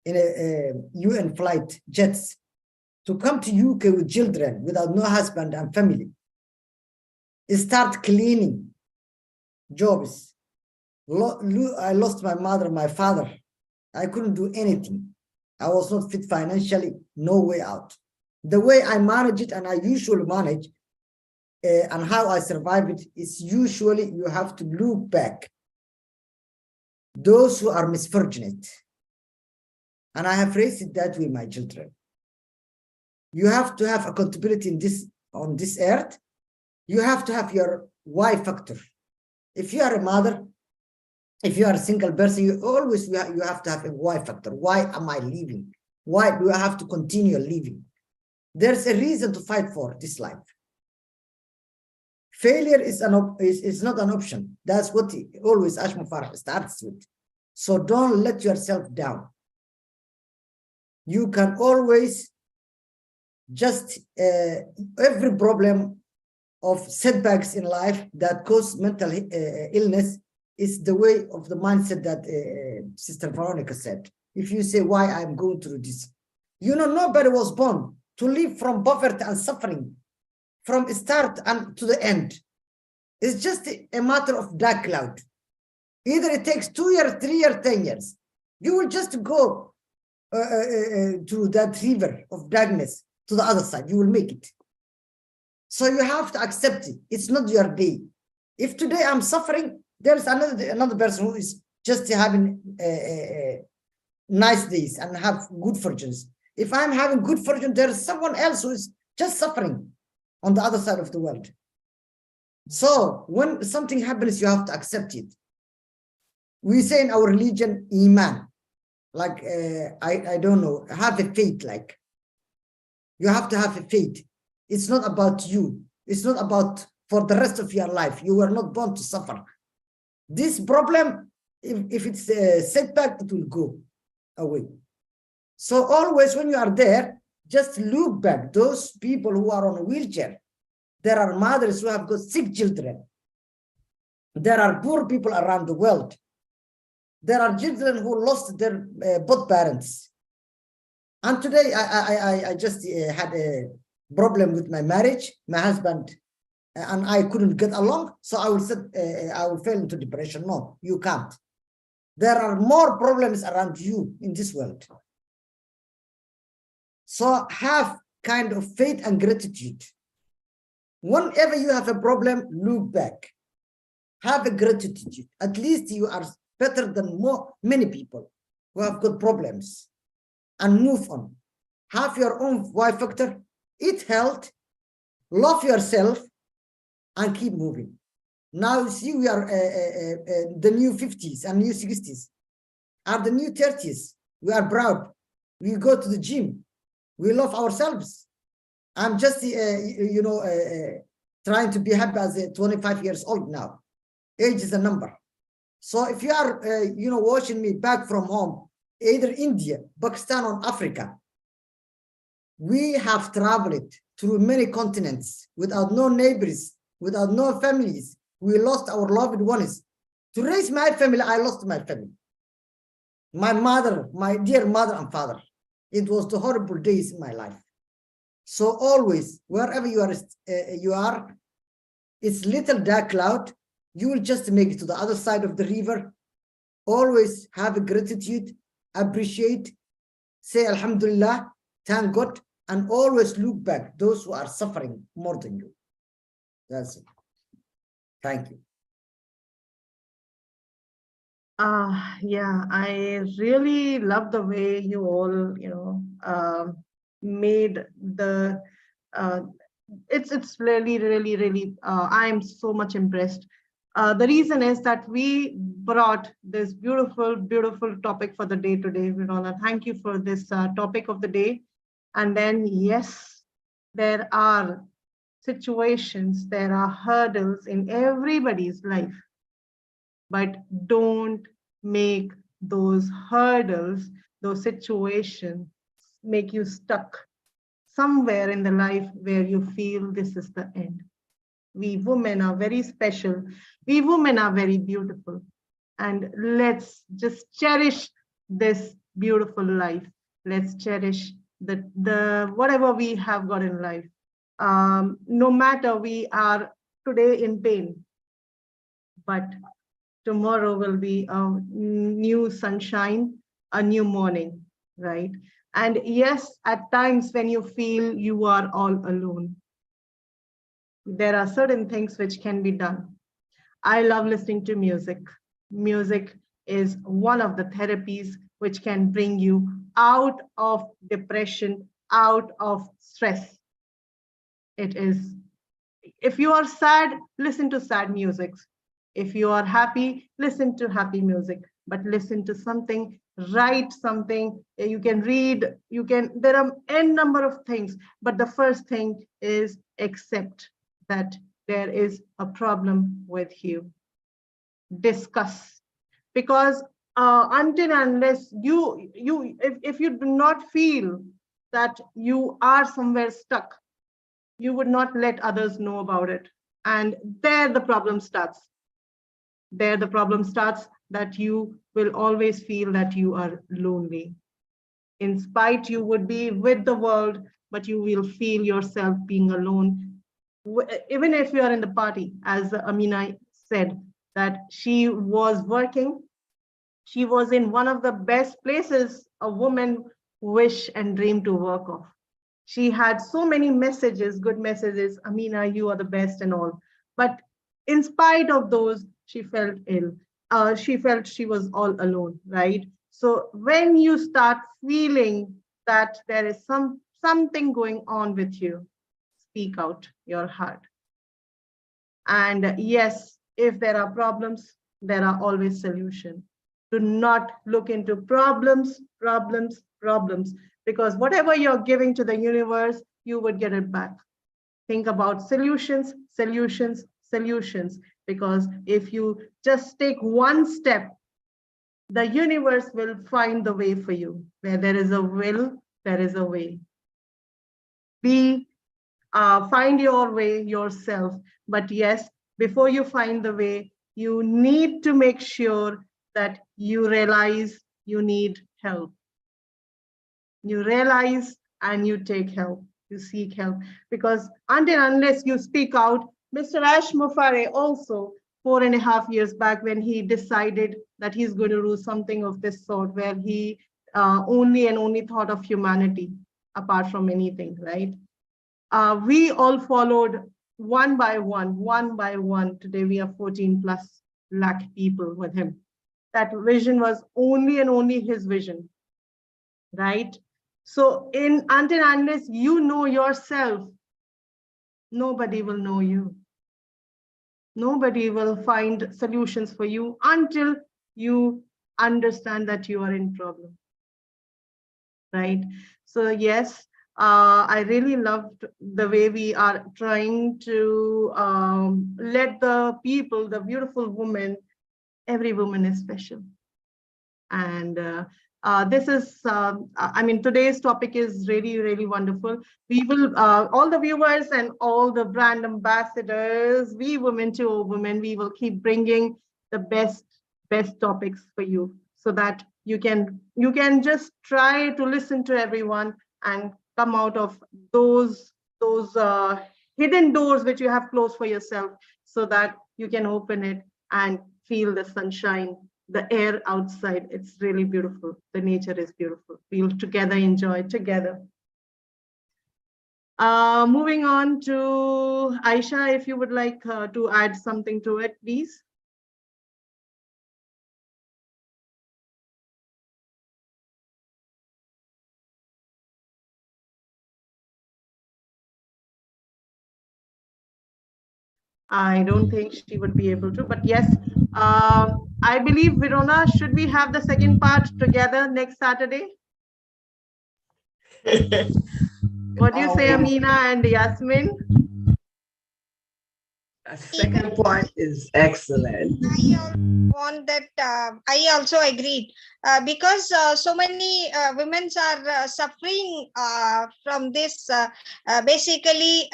in a UN flight jets to come to UK with children without no husband and family. Start cleaning jobs. I lost my mother, my father. I couldn't do anything. I was not fit financially, no way out. The way I manage it, and I usually manage, and how I survive it, is usually you have to look back. Those who are misfortunate, and I have raised it that way, my children. You have to have accountability in this, on this earth. You have to have your why factor. If you are a mother, if you are a single person, you have to have a why factor. Why am I living? Why do I have to continue living? There's a reason to fight for this life. Failure is not an option. That's what always Ashma Farah starts with. So don't let yourself down. You can always just, every problem of setbacks in life that cause mental illness is the way of the mindset that Sister Veronica said. If you say, why I'm going through this, you know, nobody was born to live from poverty and suffering from start and to the end. It's just a matter of dark cloud. Either it takes 2 years, 3 years, 10 years. You will just go to that river of darkness to the other side. You will make it. So you have to accept it. It's not your day. If today I'm suffering, there's another person who is just having nice days and have good fortunes. If I'm having good fortune, there's someone else who is just suffering on the other side of the world. So when something happens, you have to accept it. We say in our religion, Iman, like, I don't know, have a faith, like, you have to have a faith. It's not about you. It's not about for the rest of your life. You were not born to suffer. This problem, if it's a setback, it will go away. So always when you are there, just look back. Those people who are on a wheelchair, there are mothers who have got sick children. There are poor people around the world. There are children who lost their both parents. And today I just had a problem with my marriage, my husband, and I couldn't get along. So I will fall into depression. No, you can't. There are more problems around you in this world. So have kind of faith and gratitude. Whenever you have a problem, look back. Have a gratitude. At least you are better than many people who have got problems. And move on. Have your own why factor. Eat health. Love yourself. And keep moving. Now you see we are the new 50s and new 60s. Are the new 30s. We are proud. We go to the gym. We love ourselves. I'm just, trying to be happy as a 25 years old now. Age is a number. So if you are, watching me back from home, either India, Pakistan, or Africa, we have traveled through many continents without no neighbors, without no families. We lost our loved ones. To raise my family, I lost my family. My mother, my dear mother and father. It was the horrible days in my life. So always, wherever you are, it's little dark cloud. You will just make it to the other side of the river. Always have a gratitude, appreciate, say Alhamdulillah, thank God, and always look back those who are suffering more than you. That's it. Thank you. Yeah, I really love the way you all, made the it's really, I am so much impressed. The reason is that we brought this beautiful topic for the day today, Virona. Thank you for this topic of the day. And then, yes, there are situations, there are hurdles in everybody's life, but don't make those hurdles, those situations make you stuck somewhere in the life where you feel this is the end. We women are very special. We women are very beautiful. And let's just cherish this beautiful life. Let's cherish the whatever we have got in life. No matter we are today in pain, but tomorrow will be a new sunshine, a new morning, right? And yes, at times when you feel you are all alone, there are certain things which can be done. I love listening to music. Music is one of the therapies which can bring you out of depression, out of stress. It is, if you are sad, listen to sad music. If you are happy, listen to happy music, but listen to something, write something, you can read, there are n number of things, but the first thing is accept that there is a problem with you. Discuss, because until unless if you do not feel that you are somewhere stuck, you would not let others know about it. And there the problem starts. There the problem starts, that you will always feel that you are lonely. In spite, you would be with the world, but you will feel yourself being alone. Even if you are in the party, as Amina said, that she was working, she was in one of the best places a woman wish and dream to work of. She had so many messages, good messages, Amina, you are the best and all. But in spite of those, she felt ill. She felt she was all alone, right? So when you start feeling that there is something going on with you, speak out your heart. And yes, if there are problems, there are always solutions. Do not look into problems, because whatever you're giving to the universe, you would get it back. Think about solutions, because if you just take one step, the universe will find the way for you. Where there is a will, there is a way. Find your way yourself. But yes, before you find the way, you need to make sure that you realize you need help. You realize and you take help, you seek help. Because until unless you speak out, Mr. Ash Mufare also, 4.5 years back, when he decided that he's going to do something of this sort, where he only thought of humanity apart from anything, right? We all followed one by one. Today we are 14 plus lakh people with him. That vision was only and only his vision, right? So until unless you know yourself, nobody will know you. Nobody will find solutions for you until you understand that you are in problem, right? So yes, I really loved the way we are trying to let the people, the beautiful women, every woman is special. And this is, I mean, today's topic is really wonderful. We will, all the viewers and all the brand ambassadors, we women to women, we will keep bringing the best topics for you, so that you can just try to listen to everyone and come out of those hidden doors which you have closed for yourself, so that you can open it and feel the sunshine, the air outside. It's really beautiful. The nature is beautiful. We'll together enjoy together. Moving on to Aisha, if you would like to add something to it, please. I don't think she would be able to, but yes, I believe, Verona, should we have the second part together next Saturday? What do you say, Amina and Yasmin? A second point is excellent. Want that I also agreed because so many women are suffering from this basically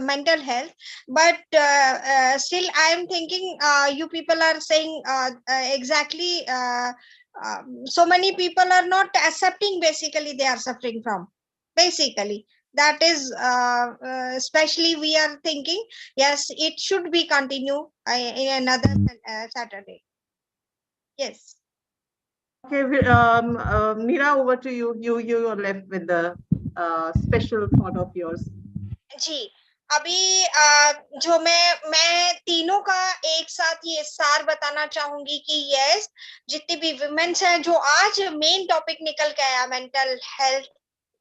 mental health, but still I am thinking you people are saying exactly so many people are not accepting basically they are suffering from basically that is especially we are thinking yes it should be continue in another Saturday. Yes. Okay, Meera, over to you. You are left with the special thought of yours. जी अभी जो मैं तीनों का एक साथ ये सार बताना चाहूंगी कि यस जितनी भी वुमेन्स हैं जो आज मेन टॉपिक निकल के आया मेंटल हेल्थ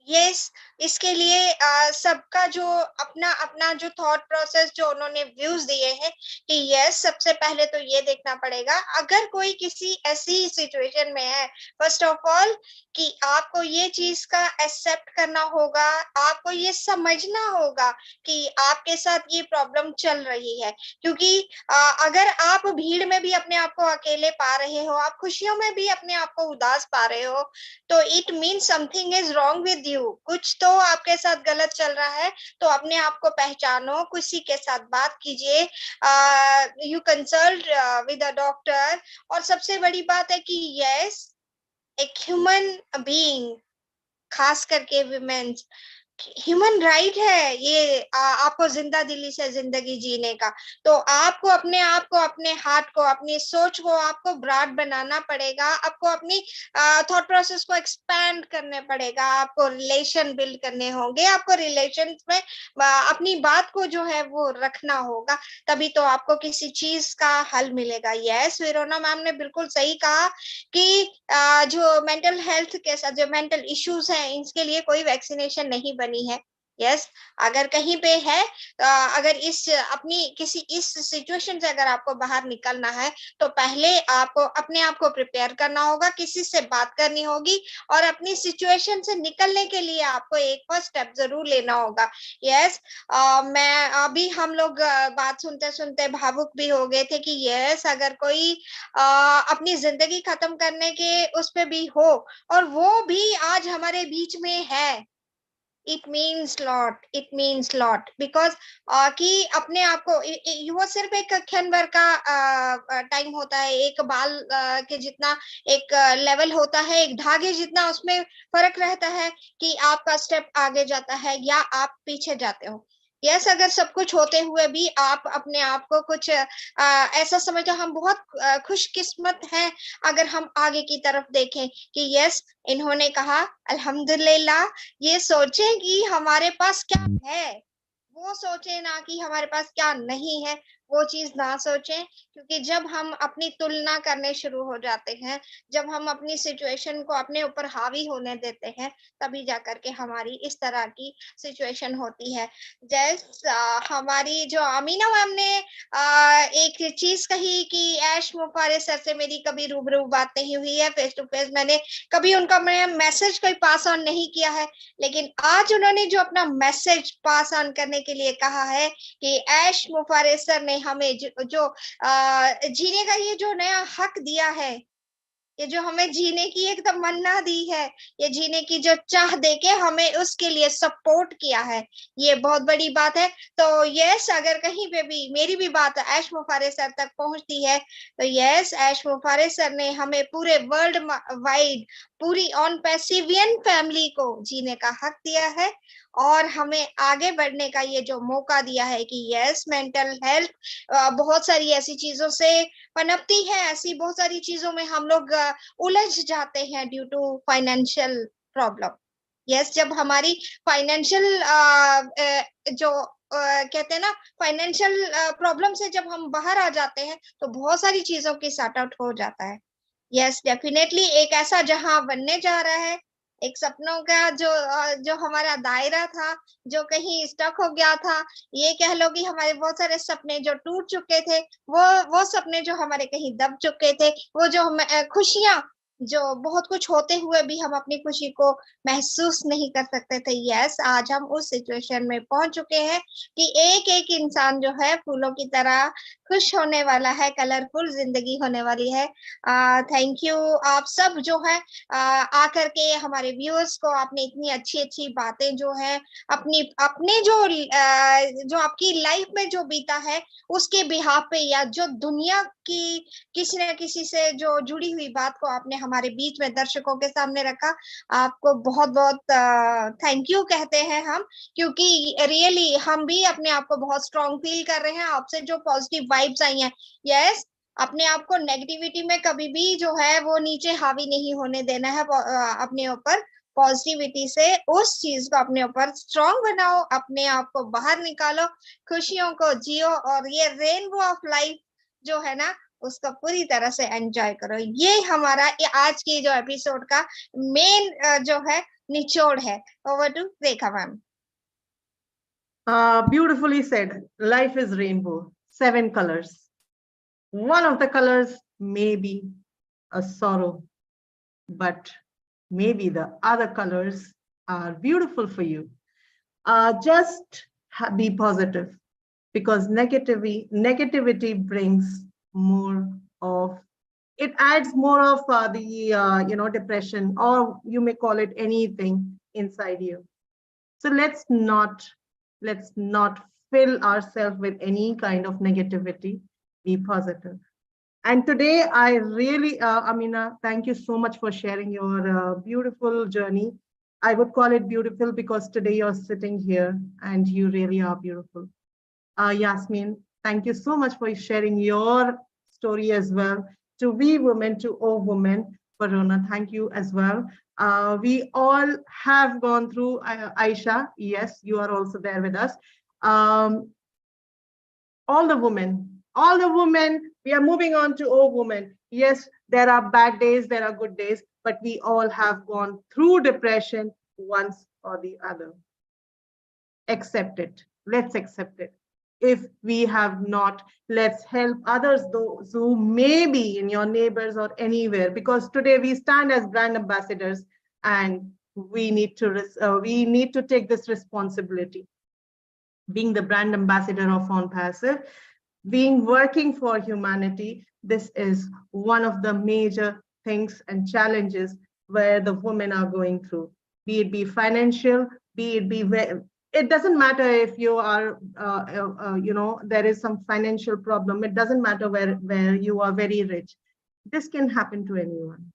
यस इसके लिए सबका जो अपना अपना जो थॉट प्रोसेस जो उन्होंने व्यूज दिए हैं कि यस सबसे पहले तो ये देखना पड़ेगा अगर कोई किसी ऐसी सिचुएशन में है फर्स्ट ऑफ ऑल कि आपको ये चीज का एक्सेप्ट करना होगा आपको ये समझना होगा कि आपके साथ ये प्रॉब्लम चल रही है क्योंकि अगर आप भीड़ में भी अपने आप को अकेले पा रहे हो आप खुशियों में भी अपने आप को उदास पा रहे हो तो it mean something is wrong with you कुछ तो आपके साथ गलत चल रहा है तो अपने आप को पहचानो किसी के साथ बात कीजिए you consult with a doctor और सबसे बड़ी बात है कि यस एक ह्यूमन बीइंग खास करके वुमेन्स ह्यूमन राइट है ये आपको जिंदा दिली से जिंदगी जीने का तो आपको अपने आप को अपने हार्ट को अपनी सोच को आपको ब्रॉड बनाना पड़ेगा आपको अपनी थॉट प्रोसेस को एक्सपैंड करने पड़ेगा आपको रिलेशन बिल्ड करने होंगे आपको रिलेशन में अपनी बात को जो है वो रखना होगा तभी तो आपको किसी चीज का हल मिलेगा यस वेरोना मैम ने बिल्कुल सही कहा कि जो मेंटल हेल्थ के साथ जो मेंटल इश्यूज हैं इसके लिए कोई वैक्सीनेशन नहीं बनी है यस अगर कहीं पे है अगर इस अपनी किसी इस सिचुएशन से अगर आपको बाहर निकलना है तो पहले आपको अपने आप को प्रिपेयर करना होगा किसी से बात करनी होगी और अपनी सिचुएशन से निकलने के लिए आपको एक फर्स्ट स्टेप जरूर लेना होगा यस मैं अभी हम लोग बात सुनते सुनते भावुक भी हो गए थे कि यस अगर कोई अपनी जिंदगी खत्म करने के उस पे भी हो और वो भी आज हमारे बीच में है it means lot because कि अपने आप को वो सिर्फ एक क्षण भर का टाइम होता है एक बाल के जितना एक लेवल होता है एक धागे जितना उसमें फर्क रहता है कि आपका स्टेप आगे जाता है या आप पीछे जाते हो यस अगर सब कुछ होते हुए भी आप अपने आप को कुछ ऐसा समझो हम बहुत खुशकिस्मत हैं अगर हम आगे की तरफ देखें कि यस इन्होंने कहा अल्हम्दुलिल्लाह ये सोचें कि हमारे पास क्या है वो सोचे ना कि हमारे पास क्या नहीं है वो चीज ना सोचें क्योंकि जब हम अपनी तुलना करने शुरू हो जाते हैं जब हम अपनी सिचुएशन को अपने ऊपर हावी होने देते हैं तभी जाकर के हमारी इस तरह की सिचुएशन होती है जैसे हमारी जो अमीना मैम ने एक चीज कही कि ऐश मुफारे सर से मेरी कभी रूबरू बात नहीं हुई है फेस टू फेस मैंने कभी उनका मैं मैसेज कोई पास ऑन नहीं किया है लेकिन आज उन्होंने जो अपना मैसेज पास ऑन करने के लिए कहा है कि ऐश मुफारे सर ने हमें जो जीने का ये जो नया हक दिया है ये जो हमें जीने की एक तमन्ना दी है ये जीने की जो चाह देके हमें उसके लिए सपोर्ट किया है ये बहुत बड़ी बात है तो यस अगर कहीं पे भी मेरी भी बात ऐश मुफारे सर तक पहुंचती है तो यस ऐश मुफारे सर ने हमें पूरे वर्ल्ड वाइड पूरी ऑन पैसिवियन फैमिली को जीने का हक दिया है और हमें आगे बढ़ने का ये जो मौका दिया है कि यस मेंटल हेल्थ बहुत सारी ऐसी चीजों से पनपती है ऐसी बहुत सारी चीजों में हम लोग उलझ जाते हैं due to financial problem yes जब हमारी फाइनेंशियल जो कहते हैं ना फाइनेंशियल प्रॉब्लम से जब हम बाहर आ जाते हैं तो बहुत सारी चीजों की सॉर्ट आउट हो जाता है यस डेफिनेटली एक ऐसा जहां बनने जा रहा है एक सपनों का जो हमारा दायरा था, जो कहीं स्टक हो गया था। ये कह लो कि हमारे बहुत सारे सपने जो टूट चुके थे, वो सपने जो हमारे कहीं दब चुके थे, वो जो हम खुशियां, जो बहुत कुछ होते हुए भी हम अपनी खुशी को महसूस नहीं कर सकते थे। यस, आज हम उस सिचुएशन में पहुंच चुके हैं कि एक एक इंसान जो है फूलों की तरह खुश होने वाला है, कलरफुल जिंदगी होने वाली है। थैंक यू आप सब जो है आकर के हमारे व्यूअर्स को आपने इतनी अच्छी अच्छी बातें जो है अपनी अपने जो आपकी लाइफ में जो बीता है उसके बिहाफ पे, या जो दुनिया की किसी न किसी से जो जुड़ी हुई बात को आपने हमारे बीच में दर्शकों के सामने रखा। आपको बहुत बहुत थैंक यू कहते हैं हम, क्योंकि रियली हम भी अपने आप को बहुत स्ट्रांग फील कर रहे हैं आपसे जो पॉजिटिव वाइब्स आई हैं। यस, अपने आप को नेगेटिविटी में कभी भी जो है वो नीचे हावी नहीं होने देना है। अपने ऊपर पॉजिटिविटी से उस चीज को अपने ऊपर स्ट्रांग बनाओ, अपने आप को बाहर निकालो, खुशियों को जियो, और ये रेनबो ऑफ लाइफ जो है ना उसको पूरी तरह से एंजॉय करो। ये हमारा आज की जो एपिसोड का मेन जो है निचोड़ है। Over to Rekha ma'am. Beautifully said. Life is rainbow, 7 colors. One of the colors may be a sorrow, but maybe the other colors are beautiful for you. Just be positive, because negativity brings more of, it adds more of the depression, or you may call it anything inside you. So let's not fill ourselves with any kind of negativity. Be positive. And today, I really, Amina, thank you so much for sharing your beautiful journey. I would call it beautiful because today you're sitting here and you really are beautiful. Yasmin, thank you so much for sharing your story as well. To we women, to all women, Varuna, thank you as well. We all have gone through, Aisha, yes, you are also there with us. All the women, we are moving on to all women. Yes, there are bad days, there are good days, but we all have gone through depression once or the other. Accept it. Let's accept it. If we have not, let's help others, those who may be in your neighbors or anywhere, because today we stand as brand ambassadors and we need to take this responsibility. Being the brand ambassador of ONPASSIVE, being working for humanity, this is one of the major things and challenges where the women are going through, be it be financial, be it be, it doesn't matter if you are, there is some financial problem. It doesn't matter where you are very rich. This can happen to anyone.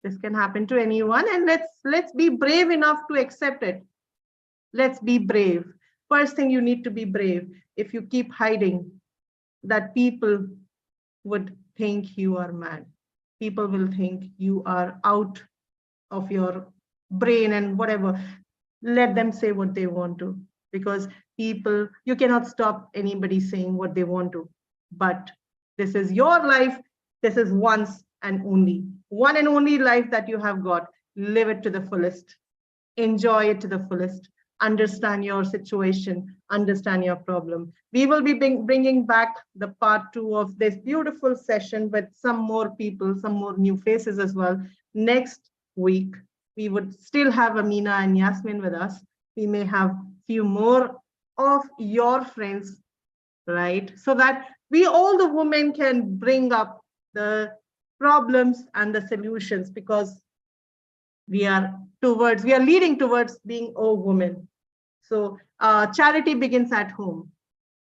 This can happen to anyone, and let's be brave enough to accept it. Let's be brave. First thing, you need to be brave. If you keep hiding, that people would think you are mad. People will think you are out of your brain and whatever. Let them say what they want to, because people, you cannot stop anybody saying what they want to. But this is your life. This is one and only life that you have got. Live it to the fullest. Enjoy it to the fullest. Understand your situation, understand your problem. We will be bringing back the part 2 of this beautiful session with some more people, some more new faces as well. Next week, we would still have Amina and Yasmin with us. We may have few more of your friends, right? So that we, all the women, can bring up the problems and the solutions, because we are leading towards being all women. So charity begins at home,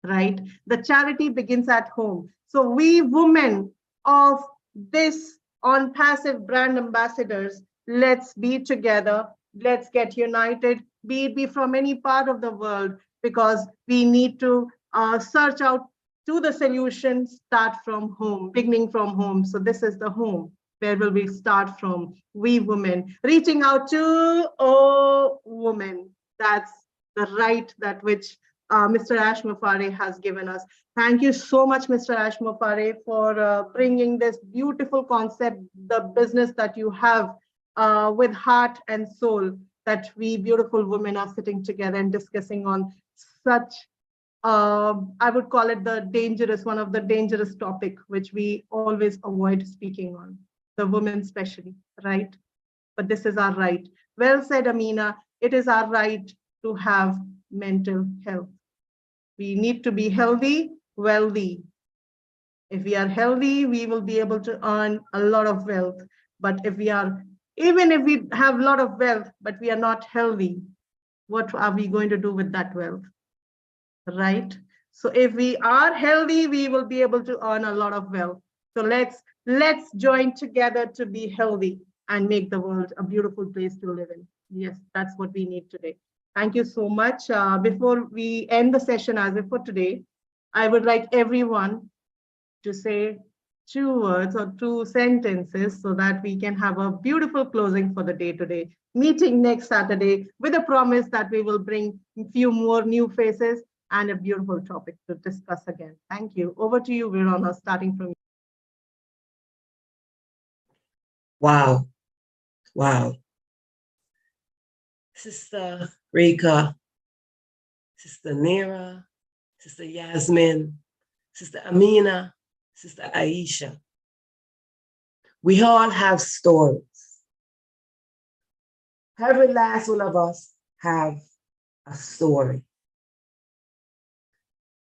right? The charity begins at home. So we women of this ONPASSIVE brand ambassadors, let's be together, let's get united, be it be from any part of the world, because we need to search out to the solution, start from home, beginning from home. So this is the home. Where will we start from? We women, reaching out to all women. That's the right that which Mr. Ash Mufare has given us. Thank you so much, Mr. Ash Mufare, for bringing this beautiful concept, the business that you have with heart and soul that we beautiful women are sitting together and discussing on such, I would call it the dangerous, one of the dangerous topic, which we always avoid speaking on, the women especially, right? But this is our right. Well said, Amina. It is our right to have mental health. We need to be healthy, wealthy. If we are healthy, we will be able to earn a lot of wealth. But if we are, even if we have a lot of wealth, but we are not healthy, what are we going to do with that wealth? Right? So if we are healthy, we will be able to earn a lot of wealth. So let's join together to be healthy and make the world a beautiful place to live in. Yes, that's what we need today. Thank you so much. Before we end the session as if for today, I would like everyone to say 2 words or 2 sentences so that we can have a beautiful closing for the day today. Meeting next Saturday with a promise that we will bring a few more new faces and a beautiful topic to discuss again. Thank you. Over to you, Verona, starting from you. Wow. Wow. Sister Rika, Sister Nira, Sister Yasmin, Sister Amina, Sister Aisha. We all have stories. Every last one of us have a story.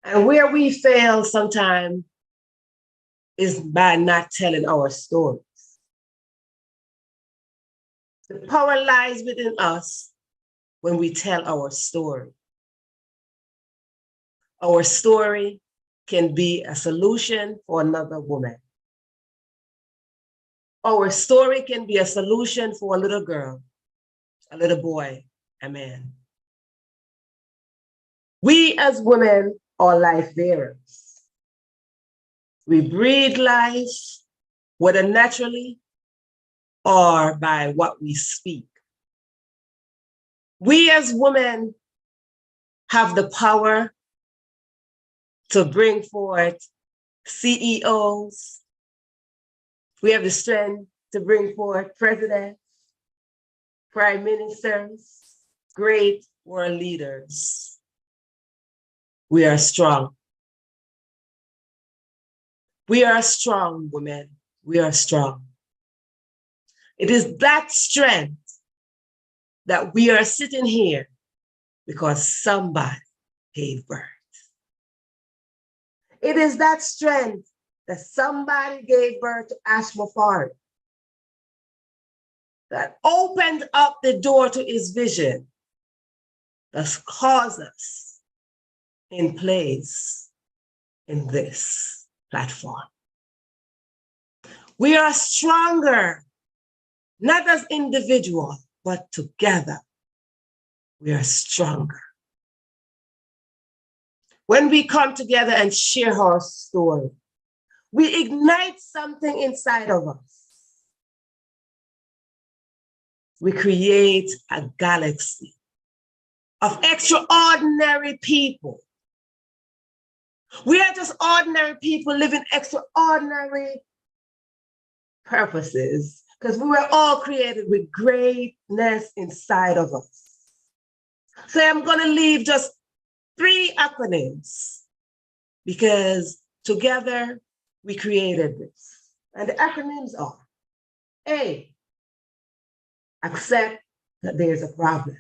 And where we fail sometimes is by not telling our stories. The power lies within us when we tell our story. Our story can be a solution for another woman. Our story can be a solution for a little girl, a little boy, a man. We as women are life bearers. We breathe life, whether naturally or by what we speak. We as women have the power to bring forth CEOs. We have the strength to bring forth presidents, prime ministers, great world leaders. We are strong. We are strong women. We are strong. It is that strength that we are sitting here because somebody gave birth. It is that strength that somebody gave birth to Ashma Fard that opened up the door to his vision that's caused us in place in this platform. We are stronger, not as individuals, but together. We are stronger. When we come together and share our story, we ignite something inside of us. We create a galaxy of extraordinary people. We are just ordinary people living extraordinary purposes because we were all created with greatness inside of us. So I'm going to leave just 3 acronyms because together we created this. And the acronyms are A, accept that there's a problem.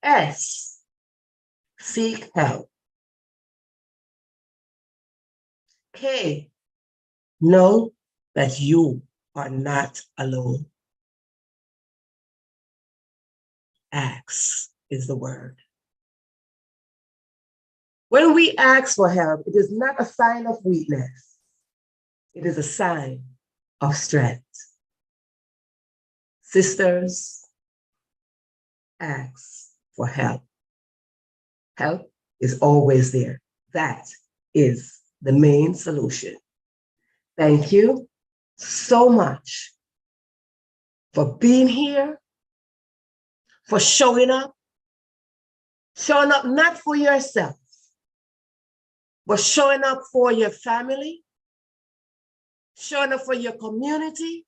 S, seek help. K, know that you are not alone. Ask is the word. When we ask for help, it is not a sign of weakness. It is a sign of strength. Sisters, ask for help. Help is always there. That is the main solution. Thank you so much for being here, for showing up not for yourself, but showing up for your family, showing up for your community,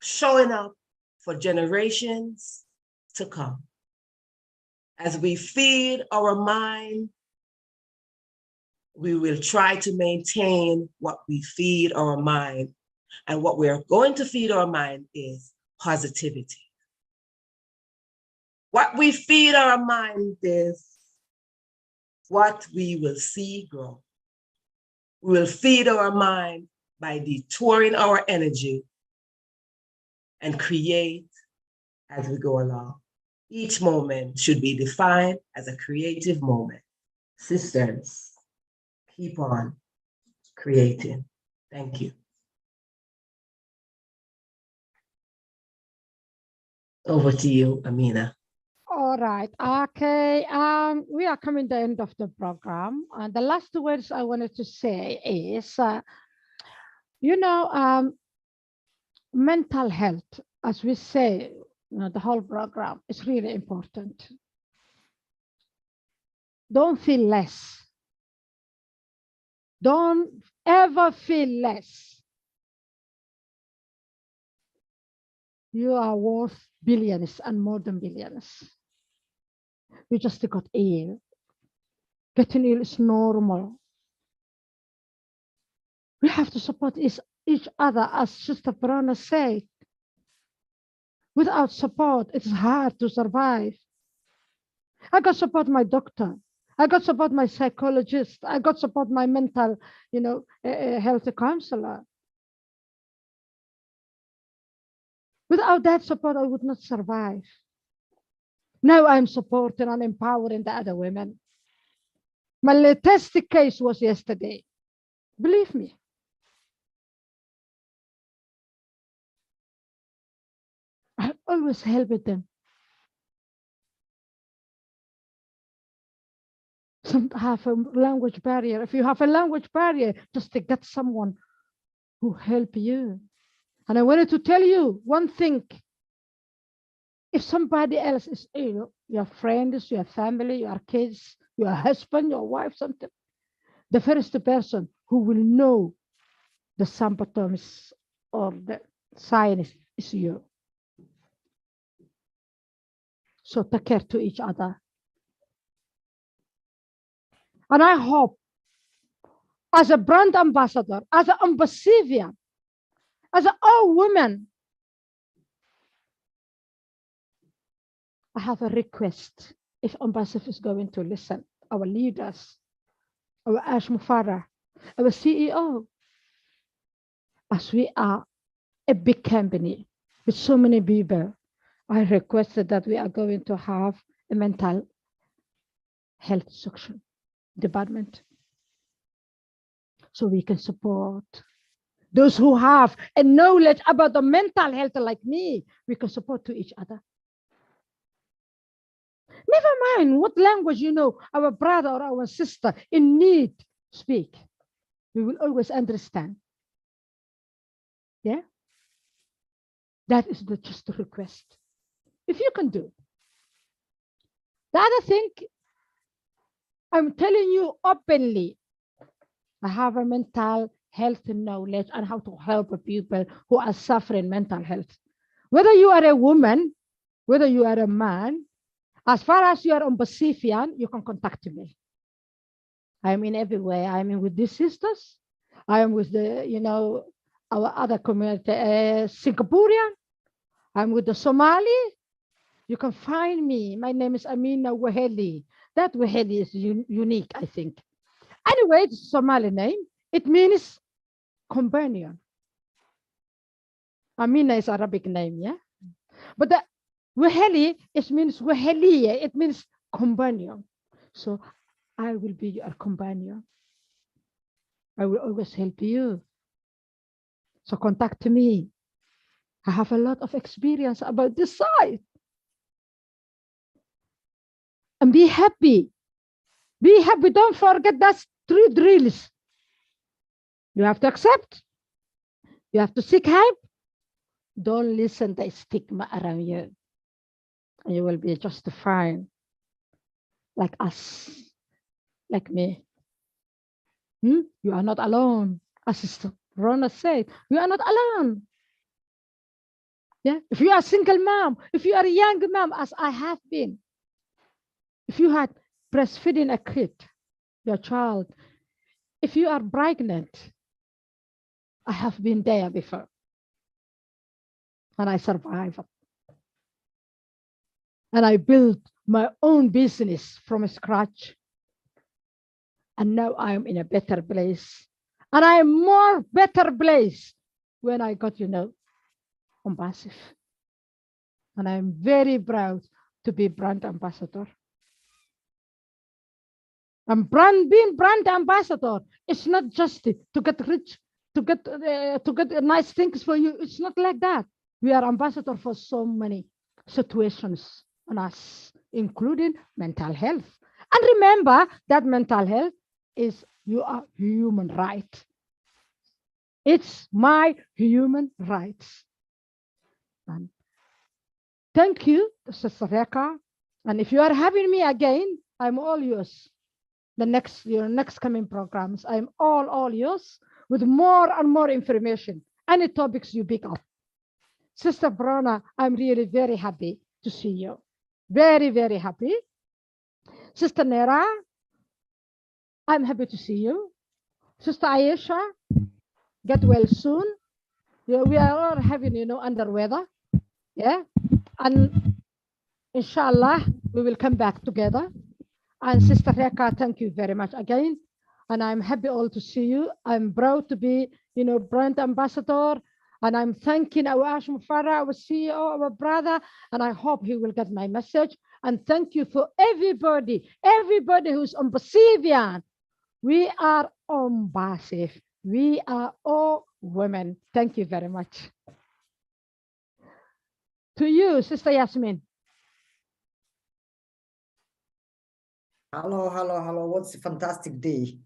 showing up for generations to come. As we feed our mind, we will try to maintain what we feed our mind. And what we are going to feed our mind is positivity. What we feed our mind is what we will see grow. We will feed our mind by detouring our energy and create as we go along. Each moment should be defined as a creative moment. Sisters, keep on creating. Thank you. Over to you, Amina. All right. Okay. We are coming to the end of the program. And the last words I wanted to say is, mental health, as we say, the whole program is really important. Don't feel less. Don't ever feel less. You are worth billions and more than billions. You just got ill. Getting ill is normal. We have to support each other, as Sister Verona said. Without support, it's hard to survive. I got support my doctor. I got support my psychologist. I got support my mental, health counselor. Without that support, I would not survive. Now I'm supporting and empowering the other women. My latest case was yesterday. Believe me. I always help them. Some have a language barrier. If you have a language barrier, just to get someone who help you. And I wanted to tell you one thing. If somebody else is ill, your friends, your family, your kids, your husband, your wife, something, the first person who will know the symptoms or the signs is you. So take care to each other. And I hope, as a brand ambassador, as an ONPASSIVE, as an all woman, I have a request. If ONPASSIVE is going to listen, our leaders, our Ash Mufarah, our CEO, as we are a big company with so many people, I requested that we are going to have a mental health section department so we can support those who have a knowledge about the mental health like me. We can support to each other. Never mind what language our brother or our sister in need speak. We will always understand. Yeah? That is just a request. If you can do. The other thing, I'm telling you openly, I have a mental health knowledge and how to help people who are suffering mental health. Whether you are a woman, whether you are a man, as far as you are ONPASSIVE, you can contact me. I am in everywhere. I am with these sisters. I am with the, our other community, Singaporean. I'm with the Somali. You can find me. My name is Amina Waheli. That Waheli is unique, I think. Anyway, it's a Somali name. It means companion. Amina is Arabic name, yeah? But the Waheli, it means Waheliya. It means companion. So I will be your companion. I will always help you. So contact me. I have a lot of experience about this side. And be happy. Be happy. Don't forget that's 3 drills. You have to accept. You have to seek help. Don't listen to the stigma around you. And you will be just fine. Like us. Like me. You are not alone. As Sister Rona said, we are not alone. Yeah, if you are a single mom, if you are a young mom, as I have been, if you had breastfeeding a kid, your child, if you are pregnant, I have been there before, and I survived. And I built my own business from scratch. And now I am in a better place. And I am more better place when I got, ONPASSIVE. And I'm very proud to be brand ambassador. And being brand ambassador, it's not just to get rich, to get nice things for you. It's not like that. We are ambassador for so many situations on us, including mental health. And remember that mental health is your human right. It's my human rights. And thank you, Sister Reka. And if you are having me again, I'm all yours. Your next coming programs, I'm all yours with more and more information. Any topics you pick up. Sister Brona, I'm really very happy to see you. Very, very happy. Sister Nera, I'm happy to see you. Sister Ayesha, get well soon. Yeah, we are all having, under weather. Yeah. And inshallah, we will come back together. And Sister Reka, thank you very much again. And I'm happy all to see you. I'm proud to be, brand ambassador. And I'm thanking our Ashim Farah, our CEO, our brother, and I hope he will get my message. And thank you for everybody who's ONPASSIVE. We are ONPASSIVE. We are all women. Thank you very much. To you, Sister Yasmin. Hello. What's a fantastic day.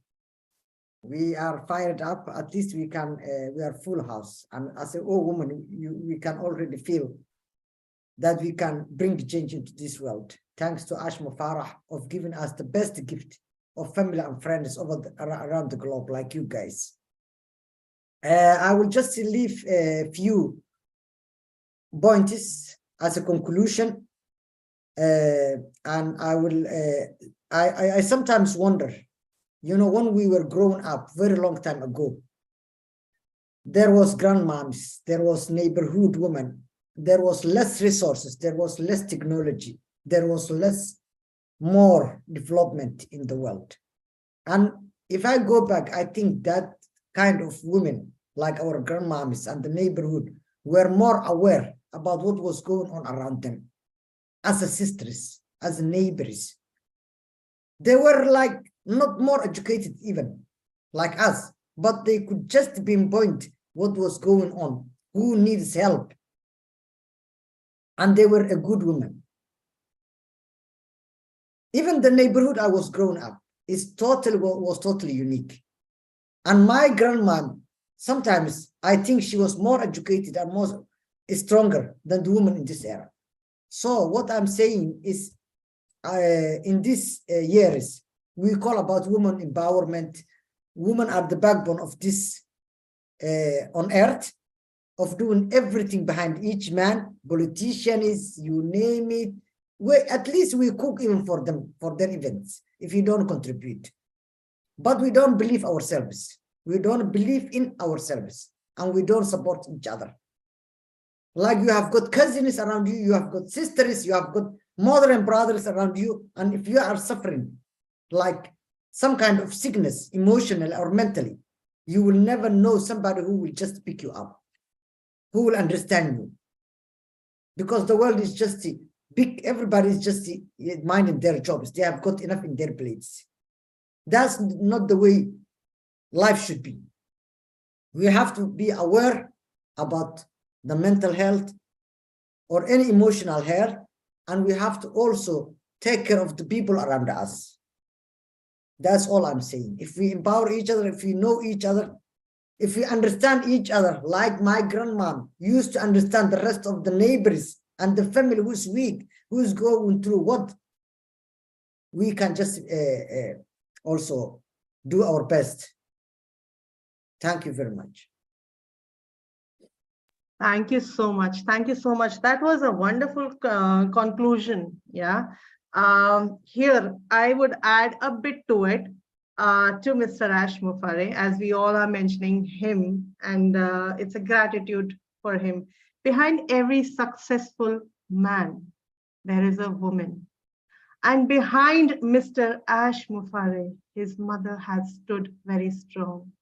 We are fired up. At least we can, we are full house. And as a old woman, we can already feel that we can bring change into this world. Thanks to Ashma Farah of giving us the best gift of family and friends around the globe, like you guys. I will just leave a few points as a conclusion. And I will, I sometimes wonder, when we were growing up very long time ago, there was grandmoms, there was neighborhood women, there was less resources, there was less technology, there was more development in the world. And if I go back, I think that kind of women, like our grandmoms and the neighborhood, were more aware about what was going on around them. As a sisters, as neighbors. They were like not more educated even, like us, but they could just pinpoint what was going on, who needs help. And they were a good woman. Even the neighborhood I was growing up was totally unique. And my grandma, sometimes I think she was more educated and more stronger than the woman in this era. So what I'm saying is, in these years, we call about women empowerment. Women are the backbone of this on earth, of doing everything behind each man. Politicians, you name it. At least we cook even for them, for their events, if you don't contribute. But we don't believe ourselves. We don't believe in ourselves, and we don't support each other. Like you have got cousins around you, you have got sisters, you have got mother and brothers around you. And if you are suffering like some kind of sickness, emotionally or mentally, you will never know somebody who will just pick you up, who will understand you. Because the world is just big, everybody is just minding their jobs. They have got enough in their plates. That's not the way life should be. We have to be aware about the mental health or any emotional health, and we have to also take care of the people around us. That's all I'm saying. If we empower each other, if we know each other, if we understand each other, like my grandma used to understand the rest of the neighbors and the family who's weak, who's going through what, we can just also do our best. Thank you very much. Thank you so much. Thank you so much. That was a wonderful conclusion. Yeah. Here, I would add a bit to it to Mr. Ash Mufare, as we all are mentioning him, and it's a gratitude for him. Behind every successful man, there is a woman. And behind Mr. Ash Mufare, his mother has stood very strong.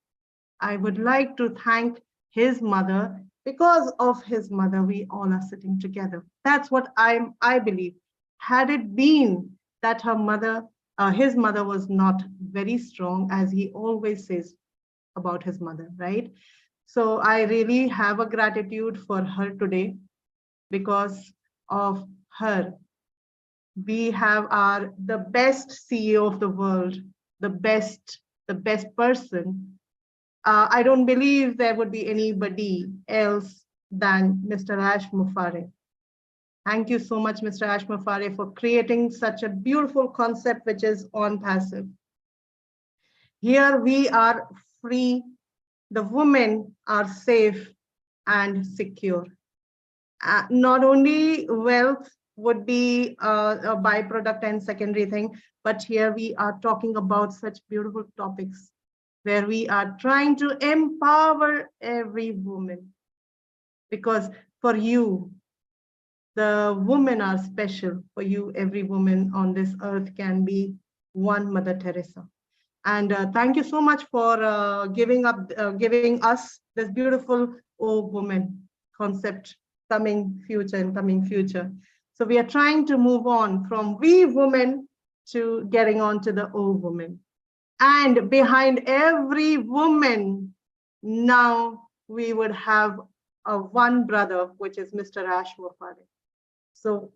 I would like to thank his mother. Because of his mother, we all are sitting together. That's what I believe. Had it been that her mother, his mother was not very strong, as he always says about his mother, right? So I really have a gratitude for her today. Because of her, we have the best CEO of the world, the best person. I don't believe there would be anybody else than Mr. Ash Mufare. Thank you so much, Mr. Ash Mufare, for creating such a beautiful concept, which is ONPASSIVE. Here we are free. The women are safe and secure. Not only wealth would be a byproduct and secondary thing, but here we are talking about such beautiful topics where we are trying to empower every woman. Because for you, the women are special. For you, every woman on this earth can be one Mother Teresa. And thank you so much for giving us this beautiful "Oh woman" concept, coming future. So we are trying to move on from we women to getting on to the "Oh woman." And behind every woman, now we would have a one brother, which is Mr. Ash Mufare. So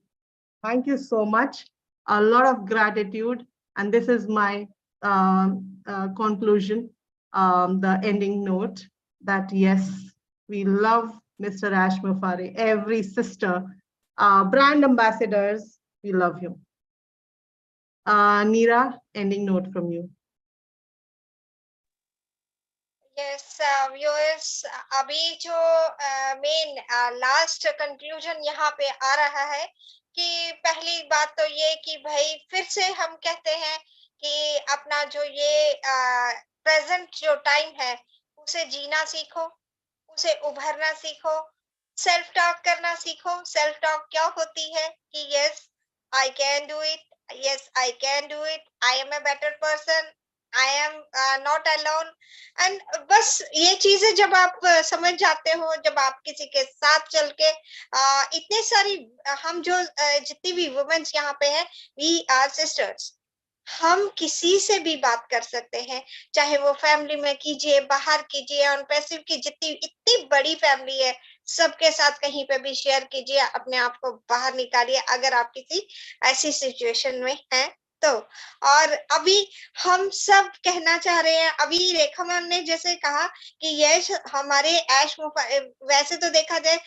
thank you so much. A lot of gratitude. And this is my conclusion, the ending note, that yes, we love Mr. Ash Mufare, every sister, brand ambassadors, we love you. Neera, ending note from you. Yes viewers, अभी जो main last conclusion यहाँ पे आ रहा है कि पहली बात तो ये कि भाई फिर से हम कहते हैं कि अपना जो ये प्रेजेंट जो टाइम है उसे जीना सीखो, उसे उभरना सीखो, सेल्फ टॉक करना सीखो। सेल्फ टॉक क्या होती है कि yes I can do it, yes I can do it, I am a better person, I am not alone. And बस ये चीजें जब आप समझ जाते हो, जब आप किसी के साथ चल के इतने सारी हम जो जितनी भी वुमेन्स यहाँ पे हैं, वी आर सिस्टर्स। हम किसी से भी बात कर सकते हैं, चाहे वो फैमिली में कीजिए, बाहर कीजिए, ONPASSIVE की जितनी इतनी बड़ी फैमिली है, सबके साथ कहीं पे भी शेयर कीजिए, अपने आप को बाहर निकालिए अगर आप किसी ऐसी सिचुएशन में हैं तो। और अभी हम सब कहना चाह रहे हैं, अभी रेखा मैम ने जैसे कहा कि यश हमारे ऐश वैसे तो देखा जाए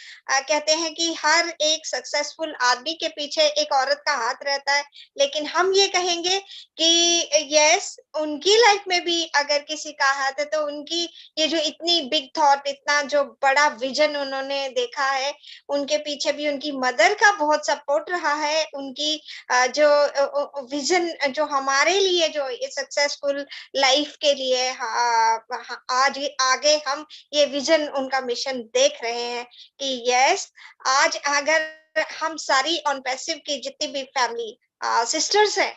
कहते हैं कि हर एक सक्सेसफुल आदमी के पीछे एक औरत का हाथ रहता है, लेकिन हम ये कहेंगे कि यस उनकी लाइफ में भी अगर किसी का हाथ है तो उनकी ये जो इतनी बिग थॉट, इतना जो बड़ा विजन उन्होंने देखा है, उनके पीछे भी उनकी मदर का बहुत सपोर्ट रहा है। उनकी जो विजन जो हमारे लिए जो सक्सेसफुल लाइफ के लिए आज आगे हम ये विजन उनका मिशन देख रहे हैं कि यस आज अगर हम सारी ONPASSIVE की जितनी भी फैमिली सिस्टर्स हैं,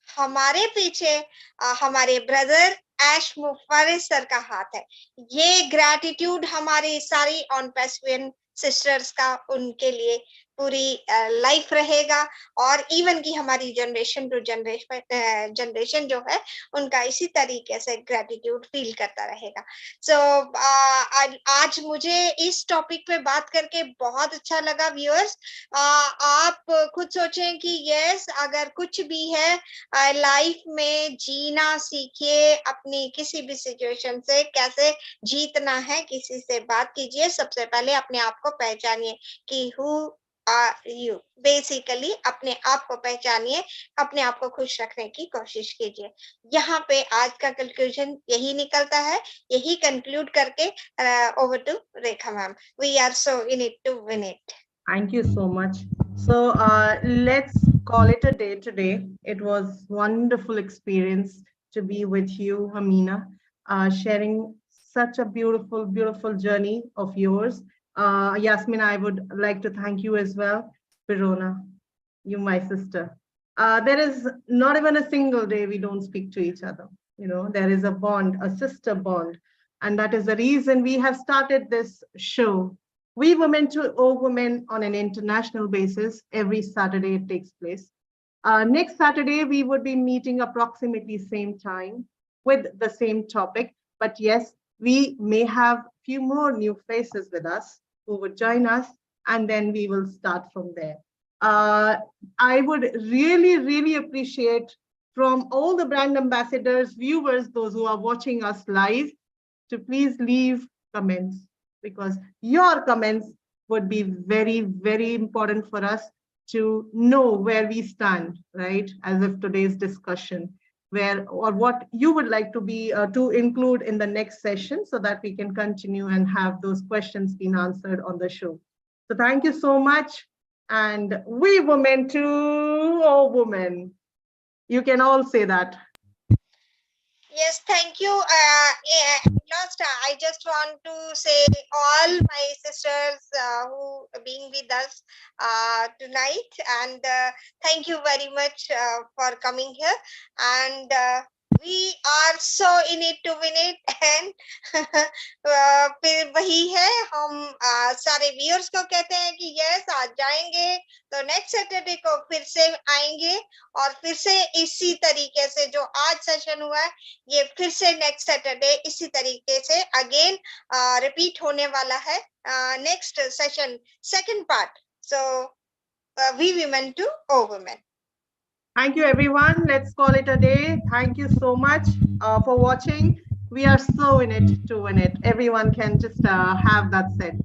हमारे पीछे हमारे ब्रदर ऐश मुफारे सर का हाथ है। ये ग्रैटिट्यूड हमारी सारी ONPASSIVE सिस्टर्स का उनके लिए पूरी लाइफ रहेगा, और इवन की हमारी जनरेशन टू जनरेशन जो है उनका इसी तरीके से ग्रैटिट्यूड फील करता रहेगा। सो आज मुझे इस टॉपिक पे बात करके बहुत अच्छा लगा। व्यूअर्स, आप खुद सोचें कि यस अगर कुछ भी है लाइफ में, जीना सीखिए, अपनी किसी भी सिचुएशन से कैसे जीतना है, किसी से बात कीजिए, सबसे पहले अपने आप को पहचानिए कि हु are you? Basically अपने आप को पहचानिए, अपने आप को खुश रखने की कोशिश कीजिए। यहाँ पे आज का कंक्लूजन यही निकलता है, यही कंक्लूड करके over to Rekha ma'am. We are so in it to win it. Thank you so much. So let's call it a day today. It was wonderful experience to be with you, Amina, sharing such a beautiful, beautiful journey of yours. Yasmin, I would like to thank you as well. Verona, you my sister. There is not even a single day we don't speak to each other. You know, there is a bond, a sister bond. And that is the reason we have started this show. We Women to All Women on an international basis. Every Saturday it takes place. Next Saturday, we would be meeting approximately same time with the same topic. But yes, we may have few more new faces with us who would join us, and then we will start from there. I would really, really appreciate from all the brand ambassadors, viewers, those who are watching us live, to please leave comments, because your comments would be very, very important for us to know where we stand, right? As of today's discussion, where or what you would like to be to include in the next session, so that we can continue and have those questions being answered on the show. So thank you so much. And we women to all women. You can all say that. Yes, thank you. Last, I just want to say all my sisters who are being with us tonight, and thank you very much for coming here. And we are so in it to win it, and फिर वही है, हम सारे viewers को कहते हैं कि yes आज जाएंगे तो नेक्स्ट सैटरडे को फिर से आएंगे, और फिर से इसी तरीके से जो आज सेशन हुआ है ये फिर से नेक्स्ट सैटरडे इसी तरीके से अगेन रिपीट होने वाला है next session second part. So we women to all women. Thank you, everyone. Let's call it a day. Thank you so much for watching. We are so in it to win it. Everyone can just have that said.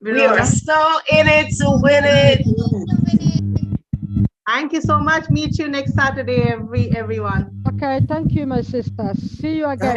We are so in it to win it. Thank you so much. Meet you next Saturday, everyone. Okay, thank you, my sisters. See you again.